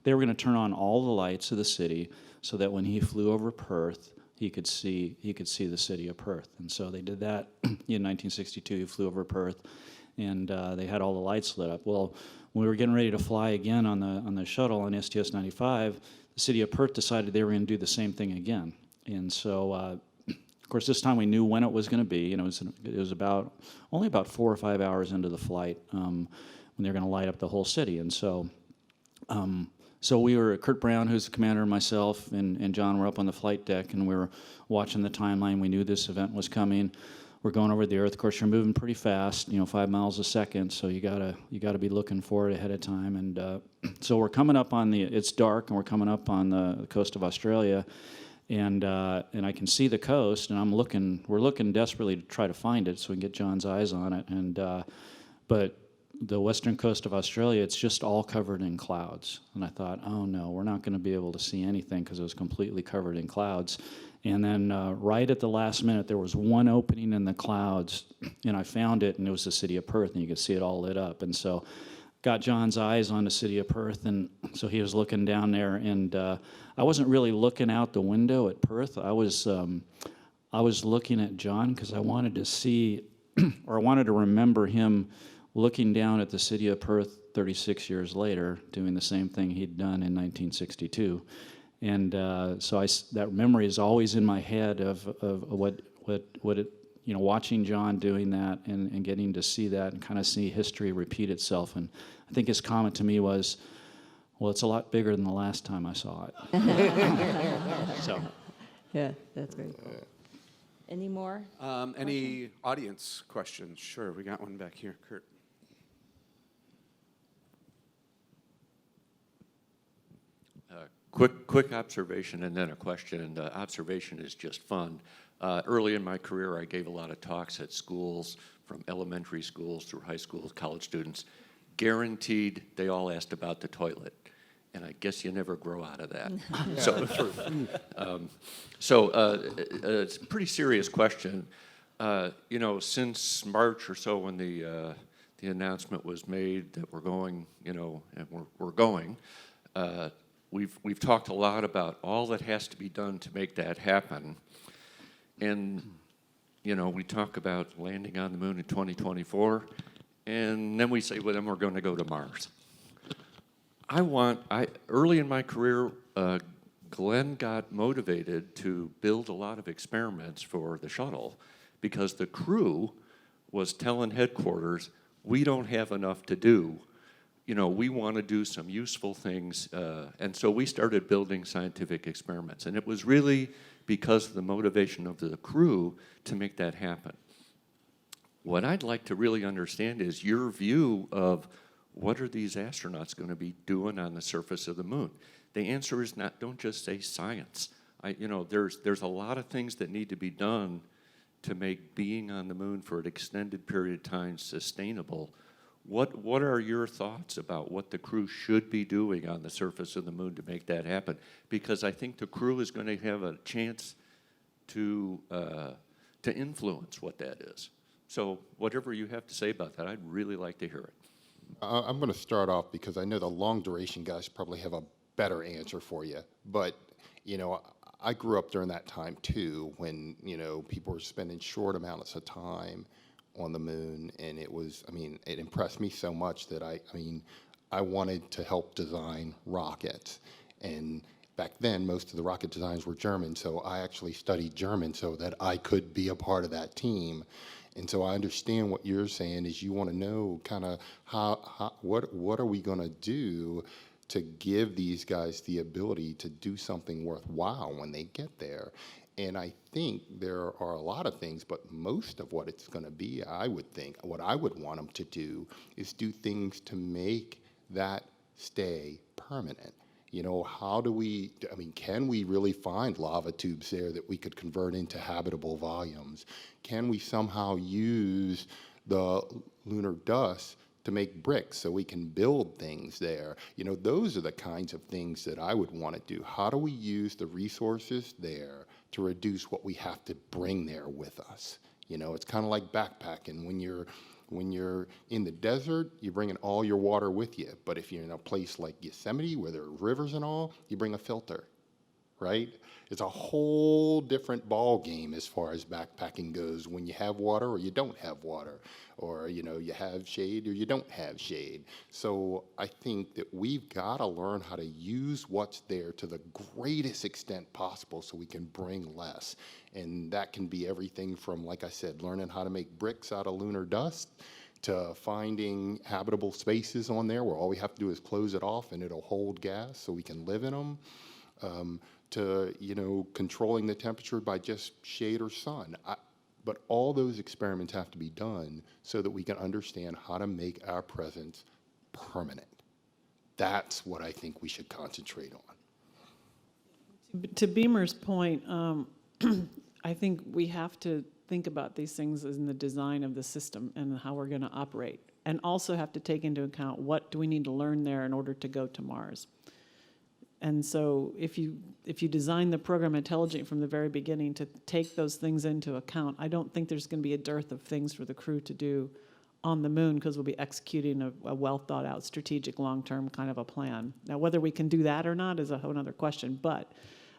they were going to turn on all the lights of the city so that when he flew over Perth, he could see the city of Perth. And so they did that in 1962. He flew over Perth, and they had all the lights lit up. Well, when we were getting ready to fly again on the shuttle on STS-95, the city of Perth decided they were going to do the same thing again. And so, of course, this time we knew when it was going to be. And it was only about 4 or 5 hours into the flight when they were going to light up the whole city. And so. So we were, Kurt Brown, who's the commander, myself, and John were up on the flight deck, and we were watching the timeline. We knew this event was coming. We're going over the Earth. Of course, you're moving pretty fast, 5 miles a second, so you gotta be looking for it ahead of time. And so we're coming up it's dark, and we're coming up on the coast of Australia, and I can see the coast, and we're looking desperately to try to find it so we can get John's eyes on it. And but the western coast of Australia, it's just all covered in clouds. And I thought, oh no, we're not going to be able to see anything because it was completely covered in clouds. And then right at the last minute, there was one opening in the clouds, and I found it, and it was the city of Perth, and you could see it all lit up. And so got John's eyes on the city of Perth, and so he was looking down there, and I wasn't really looking out the window at Perth. I was looking at John because I wanted to see, or I wanted to remember him looking down at the city of Perth 36 years later, doing the same thing he'd done in 1962. And so that memory is always in my head of what it, watching John doing that and getting to see that and kind of see history repeat itself. And I think his comment to me was, well, it's a lot bigger than the last time I saw it. So. Yeah, that's very cool. Any more? Any audience questions? Sure, we got one back here, Kurt. Quick observation and then a question. The observation is just fun. Early in my career, I gave a lot of talks at schools, from elementary schools through high schools, college students. Guaranteed, they all asked about the toilet. And I guess you never grow out of that. It's a pretty serious question. Since March or so, when the announcement was made that we're going, and we're going, we've talked a lot about all that has to be done to make that happen. And we talk about landing on the moon in 2024, and then we say, well, then we're going to go to Mars. Early in my career, Glenn got motivated to build a lot of experiments for the shuttle because the crew was telling headquarters, we don't have enough to do. We want to do some useful things. And so we started building scientific experiments. And it was really because of the motivation of the crew to make that happen. What I'd like to really understand is your view of what are these astronauts going to be doing on the surface of the moon? The answer is not, don't just say science. There's a lot of things that need to be done to make being on the moon for an extended period of time sustainable. What are your thoughts about what the crew should be doing on the surface of the moon to make that happen? Because I think the crew is going to have a chance to influence what that is. So whatever you have to say about that, I'd really like to hear it. I'm going to start off because I know the long duration guys probably have a better answer for you. But, I grew up during that time too when, people were spending short amounts of time on the moon. And it impressed me so much that I wanted to help design rockets. And back then, most of the rocket designs were German. So I actually studied German so that I could be a part of that team. And so I understand what you're saying is you want to know kind of what are we going to do to give these guys the ability to do something worthwhile when they get there. And I think there are a lot of things, but most of what it's going to be, I would think, what I would want them to do is do things to make that stay permanent. How do can we really find lava tubes there that we could convert into habitable volumes? Can we somehow use the lunar dust to make bricks so we can build things there? Those are the kinds of things that I would want to do. How do we use the resources there to reduce what we have to bring there with us? It's kind of like backpacking. When you're in the desert, you're bringing all your water with you. But if you're in a place like Yosemite, where there are rivers and all, you bring a filter, right? It's a whole different ball game as far as backpacking goes when you have water or you don't have water, or you have shade or you don't have shade. So I think that we've got to learn how to use what's there to the greatest extent possible so we can bring less. And that can be everything from, like I said, learning how to make bricks out of lunar dust to finding habitable spaces on there where all we have to do is close it off and it'll hold gas so we can live in them. To controlling the temperature by just shade or sun. But all those experiments have to be done so that we can understand how to make our presence permanent. That's what I think we should concentrate on. To Beamer's point, I think we have to think about these things in the design of the system and how we're going to operate, and also have to take into account what do we need to learn there in order to go to Mars. And so if you design the program intelligently from the very beginning to take those things into account, I don't think there's going to be a dearth of things for the crew to do on the moon, because we'll be executing a well thought out strategic long-term kind of a plan. Now, whether we can do that or not is a whole other question, but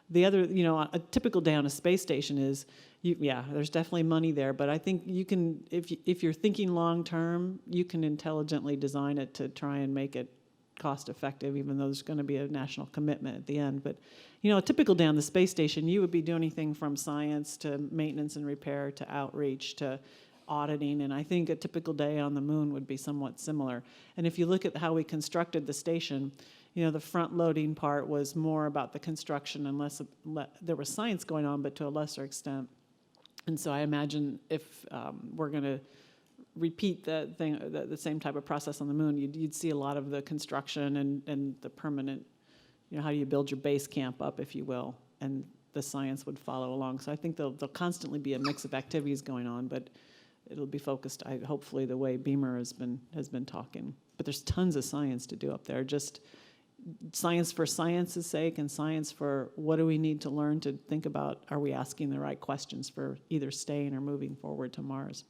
The other, a typical day on a space station is, there's definitely money there, but I think you can, if you're thinking long term, you can intelligently design it to try and make it cost effective, even though there's going to be a national commitment at the end. But, a typical day on the space station, you would be doing anything from science to maintenance and repair to outreach to auditing, and I think a typical day on the moon would be somewhat similar. And if you look at how we constructed the station, the front-loading part was more about the construction, unless there was science going on, but to a lesser extent. And so I imagine if we're going to repeat the same type of process on the moon, you'd see a lot of the construction and the permanent, how do you build your base camp up, if you will, and the science would follow along. So I think there'll constantly be a mix of activities going on, but it'll be focused, hopefully, the way Beamer has been talking. But there's tons of science to do up there, just science for science's sake and science for what do we need to learn to think about, are we asking the right questions for either staying or moving forward to Mars?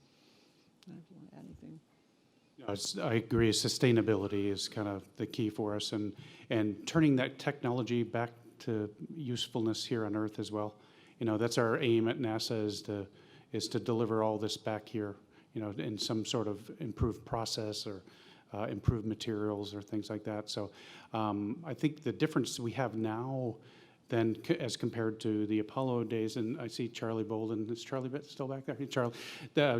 I don't know if you want to add anything. I agree. Sustainability is kind of the key for us, and turning that technology back to usefulness here on Earth as well. That's our aim at NASA is to deliver all this back here, in some sort of improved process or improved materials or things like that. So I think the difference we have now than as compared to the Apollo days, and I see Charlie Bolden. Is Charlie still back there? Hey, Charlie.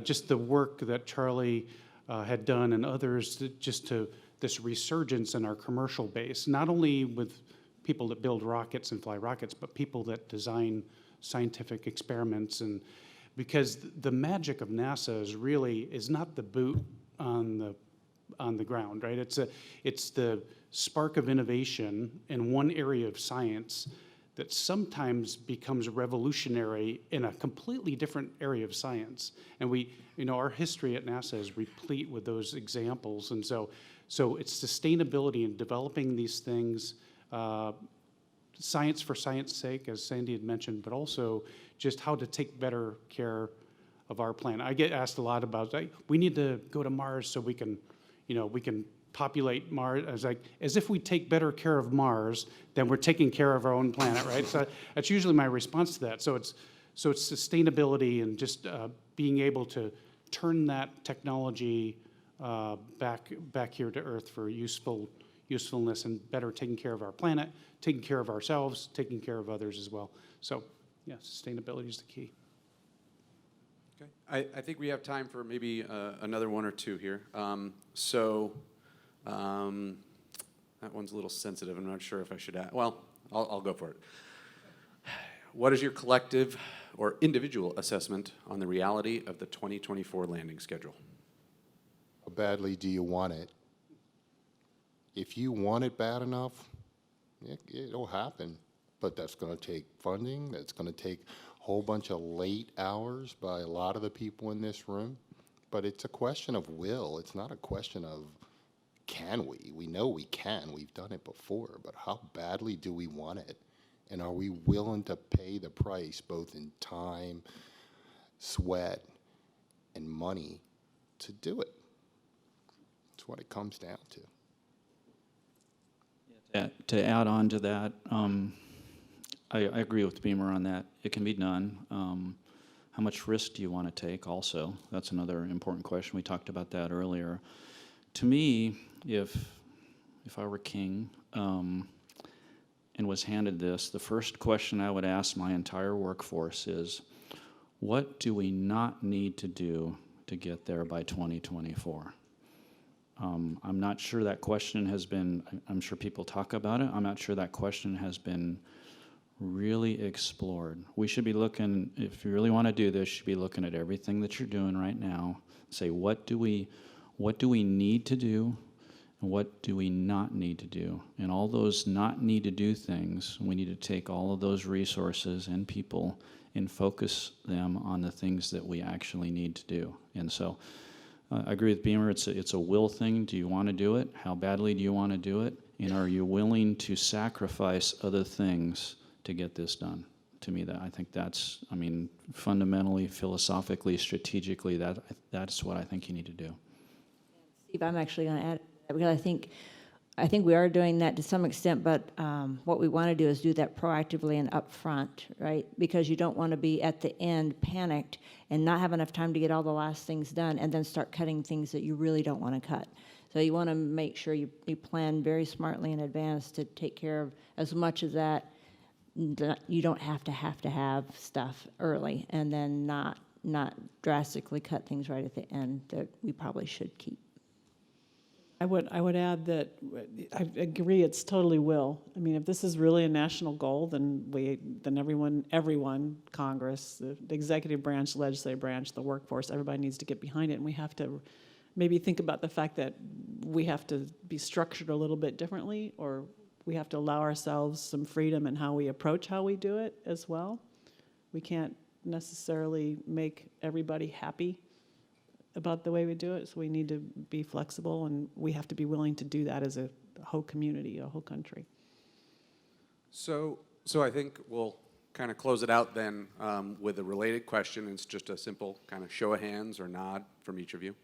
Just the work that Charlie had done and others, to this resurgence in our commercial base, not only with people that build rockets and fly rockets, but people that design scientific experiments. And because the magic of NASA is not the boot on the ground, right? It's the spark of innovation in one area of science that sometimes becomes revolutionary in a completely different area of science. And our history at NASA is replete with those examples. And so it's sustainability and developing these things, science for science's sake, as Sandy had mentioned, but also just how to take better care of our planet. I get asked a lot about, we need to go to Mars so we can populate Mars, as if we take better care of Mars than we're taking care of our own planet, right? So that's usually my response to that. So it's sustainability and just being able to turn that technology back here to Earth for usefulness and better taking care of our planet, taking care of ourselves, taking care of others as well. So yeah, sustainability is the key. Okay, I think we have time for maybe another one or two here. That one's a little sensitive. I'm not sure if I should add. Well, I'll go for it. What is your collective or individual assessment on the reality of the 2024 landing schedule? How badly do you want it? If you want it bad enough, it'll happen. But that's going to take funding. That's going to take a whole bunch of late hours by a lot of the people in this room. But it's a question of will. It's not a question of can we. We know we can. We've done it before. But how badly do we want it? And are we willing to pay the price, both in time, sweat, and money, to do it? That's what it comes down to. To add on to that, I agree with Beamer on that. It can be done. How much risk do you want to take also? That's another important question. We talked about that earlier. To me, if I were king and was handed this, the first question I would ask my entire workforce is, what do we not need to do to get there by 2024? I'm not sure that question has been, I'm sure people talk about it, I'm not sure that question has been really explored. We should be looking, if you really want to do this, you should be looking at everything that you're doing right now. Say, what do we need to do, and what do we not need to do? And all those not need to do things, we need to take all of those resources and people and focus them on the things that we actually need to do. And so I agree with Beamer, it's a will thing. Do you want to do it? How badly do you want to do it? And are you willing to sacrifice other things to get this done? To me, I think that's, fundamentally, philosophically, strategically, that's what I think you need to do. Steve, I'm actually going to add, because I think I think we are doing that to some extent, but what we want to do is do that proactively and upfront, right? Because you don't want to be at the end panicked and not have enough time to get all the last things done and then start cutting things that you really don't want to cut. So you want to make sure you plan very smartly in advance to take care of as much of that. You don't have to have stuff early and then not drastically cut things right at the end that we probably should keep. I would add that I agree it's totally will. I mean, if this is really a national goal, then everyone, Congress, the executive branch, the legislative branch, the workforce, everybody needs to get behind it, and we have to maybe think about the fact that we have to be structured a little bit differently, or we have to allow ourselves some freedom in how we approach how we do it as well. We can't necessarily make everybody happy about the way we do it, so we need to be flexible, and we have to be willing to do that as a whole community, a whole country. So I think we'll kind of close it out then with a related question. It's just a simple kind of show of hands or nod from each of you.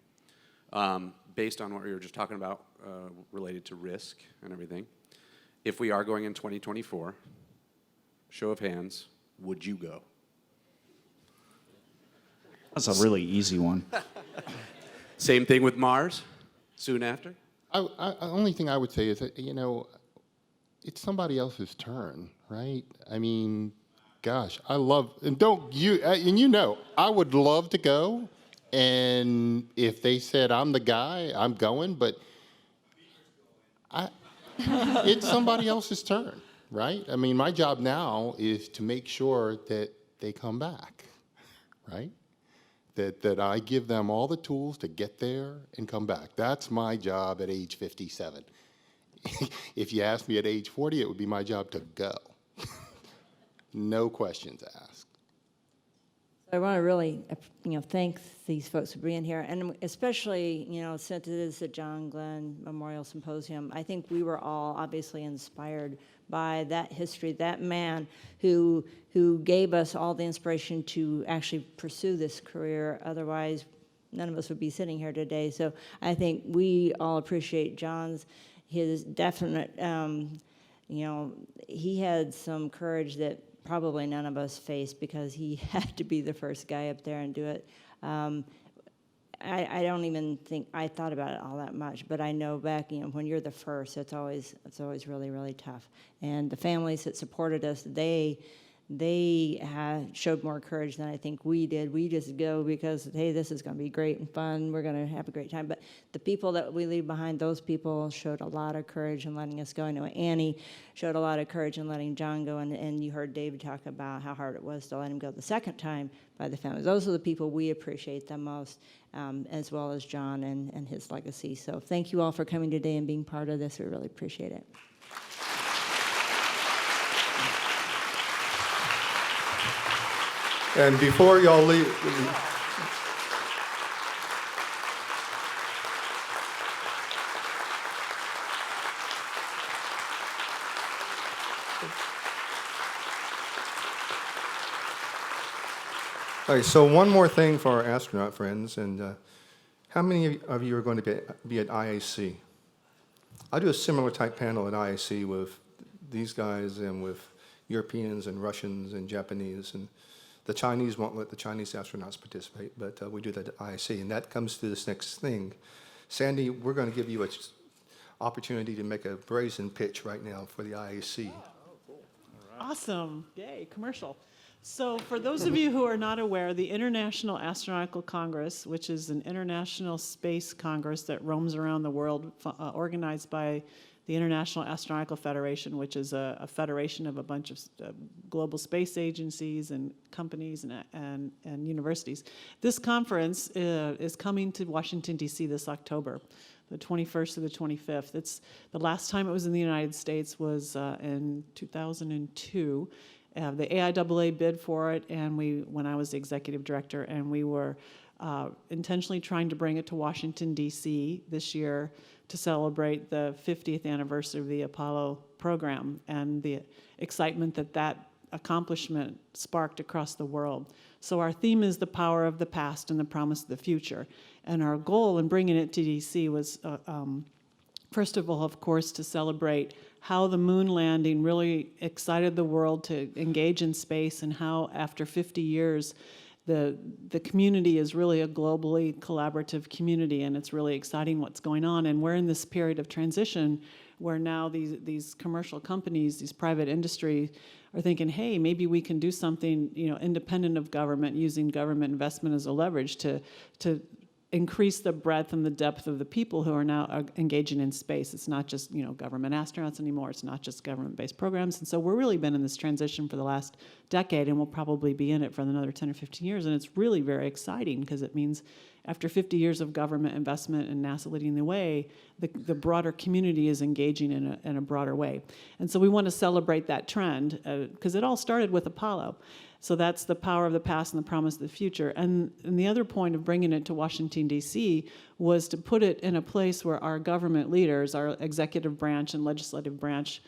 Based on what we were just talking about related to risk and everything, if we are going in 2024, show of hands, would you go? That's a really easy one. Same thing with Mars, soon after? Only thing I would say is that, it's somebody else's turn, right? I mean, gosh, I love, and I would love to go, and if they said I'm the guy, I'm going, but it's somebody else's turn, right? I mean, my job now is to make sure that they come back, right? That I give them all the tools to get there and come back. That's my job at age 57. If you asked me at age 40, it would be my job to go. No questions asked. I want to really, thank these folks for being here, and especially, since it is the John Glenn Memorial Symposium, I think we were all obviously inspired by that history, that man who gave us all the inspiration to actually pursue this career. Otherwise, none of us would be sitting here today. So I think we all appreciate his definite, he had some courage that probably none of us faced because he had to be the first guy up there and do it. I don't even think I thought about it all that much, but I know back, when you're the first, it's always really, really tough. And the families that supported us, they showed more courage than I think we did. We just go because, hey, this is going to be great and fun. We're going to have a great time. But the people that we leave behind, those people showed a lot of courage in letting us go. I know Annie showed a lot of courage in letting John go, and you heard David talk about how hard it was to let him go the second time by the families. Those are the people we appreciate the most, as well as John and his legacy. So thank you all for coming today and being part of this. We really appreciate it. And before y'all leave, all right, so one more thing for our astronaut friends, and how many of you are going to be at IAC? I do a similar type panel at IAC with these guys and with Europeans and Russians and Japanese, and the Chinese won't let the Chinese astronauts participate, but we do that at IAC, and that comes to this next thing. Sandy, we're going to give you an opportunity to make a brazen pitch right now for the IAC. Oh, cool. Awesome. Yay, commercial. So for those of you who are not aware, the International Astronautical Congress, which is an international space congress that roams around the world, organized by the International Astronautical Federation, which is a federation of a bunch of global space agencies and companies and universities. This conference is coming to Washington, D.C. this October, the 21st to the 25th. It's the last time it was in the United States was in 2002. The AIAA bid for it, and when I was the executive director, and we were intentionally trying to bring it to Washington, D.C. this year to celebrate the 50th anniversary of the Apollo program and the excitement that accomplishment sparked across the world. So our theme is the power of the past and the promise of the future. And our goal in bringing it to D.C. was First of all, of course, to celebrate how the moon landing really excited the world to engage in space, and how after 50 years, the community is really a globally collaborative community, and it's really exciting what's going on. And we're in this period of transition where now these commercial companies, these private industry, are thinking, hey, maybe we can do something, independent of government, using government investment as a leverage to increase the breadth and the depth of the people who are now engaging in space. It's not just, government astronauts anymore. It's not just government-based programs. And so we're really been in this transition for the last decade, and we'll probably be in it for another 10 or 15 years. And it's really very exciting, because it means after 50 years of government investment and NASA leading the way, the broader community is engaging in a broader way. And so we want to celebrate that trend, because it all started with Apollo. So that's the power of the past and the promise of the future. And the other point of bringing it to Washington, D.C. was to put it in a place where our government leaders, our executive branch and legislative branch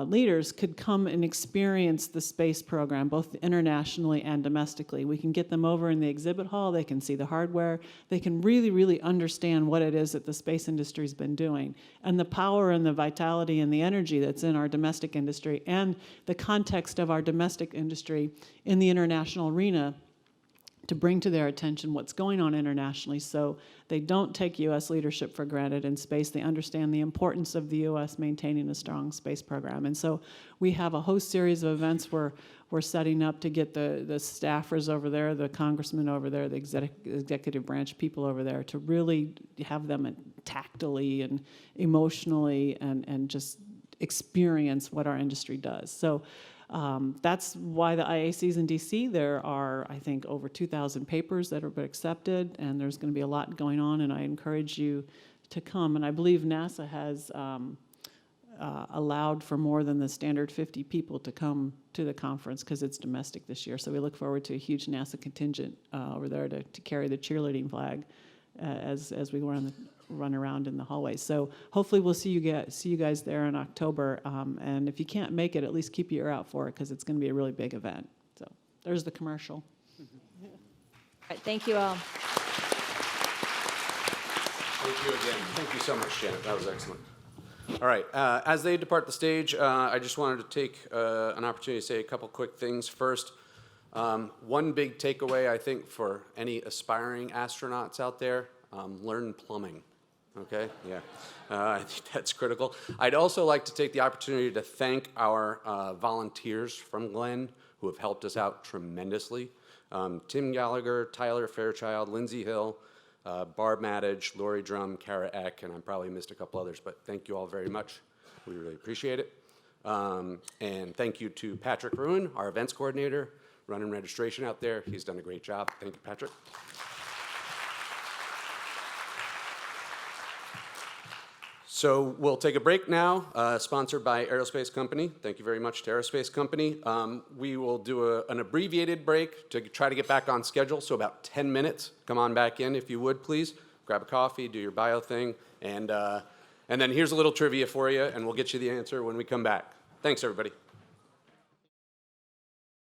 leaders, could come and experience the space program, both internationally and domestically. We can get them over in the exhibit hall. They can see the hardware. They can really, really understand what it is that the space industry's been doing, and the power and the vitality and the energy that's in our domestic industry, and the context of our domestic industry in the international arena, to bring to their attention what's going on internationally, so they don't take U.S. leadership for granted in space. They understand the importance of the U.S. maintaining a strong space program. And so we have a host series of events where we're setting up to get the staffers over there, the congressmen over there, the executive branch people over there, to really have them tactily and emotionally and just experience what our industry does. So that's why the IAC is in D.C. There are, I think, over 2,000 papers that have been accepted, and there's going to be a lot going on, and I encourage you to come. And I believe NASA has allowed for more than the standard 50 people to come to the conference, because it's domestic this year. So we look forward to a huge NASA contingent over there to carry the cheerleading flag as we run around in the hallways. So hopefully we'll see you guys there in October. And if you can't make it, at least keep your ear out for it, because it's going to be a really big event. So there's the commercial. All right, thank you all. Thank you again. Thank you so much, Janet. That was excellent. All right. As they depart the stage, I just wanted to take an opportunity to say a couple quick things. First, one big takeaway, I think, for any aspiring astronauts out there, learn plumbing. Okay? Yeah. I think that's critical. I'd also like to take the opportunity to thank our volunteers from Glenn who have helped us out tremendously. Tim Gallagher, Tyler Fairchild, Lindsey Hill, Barb Maddage, Lori Drum, Kara Eck, and I probably missed a couple others, but thank you all very much. We really appreciate it. And thank you to Patrick Ruin, our events coordinator, running registration out there. He's done a great job. Thank you, Patrick. So we'll take a break now, sponsored by Aerospace Company. Thank you very much to Aerospace Company. We will do an abbreviated break to try to get back on schedule, so about 10 minutes. Come on back in if you would, please. Grab a coffee, do your bio thing, and then here's a little trivia for you, and we'll get you the answer when we come back. Thanks, everybody.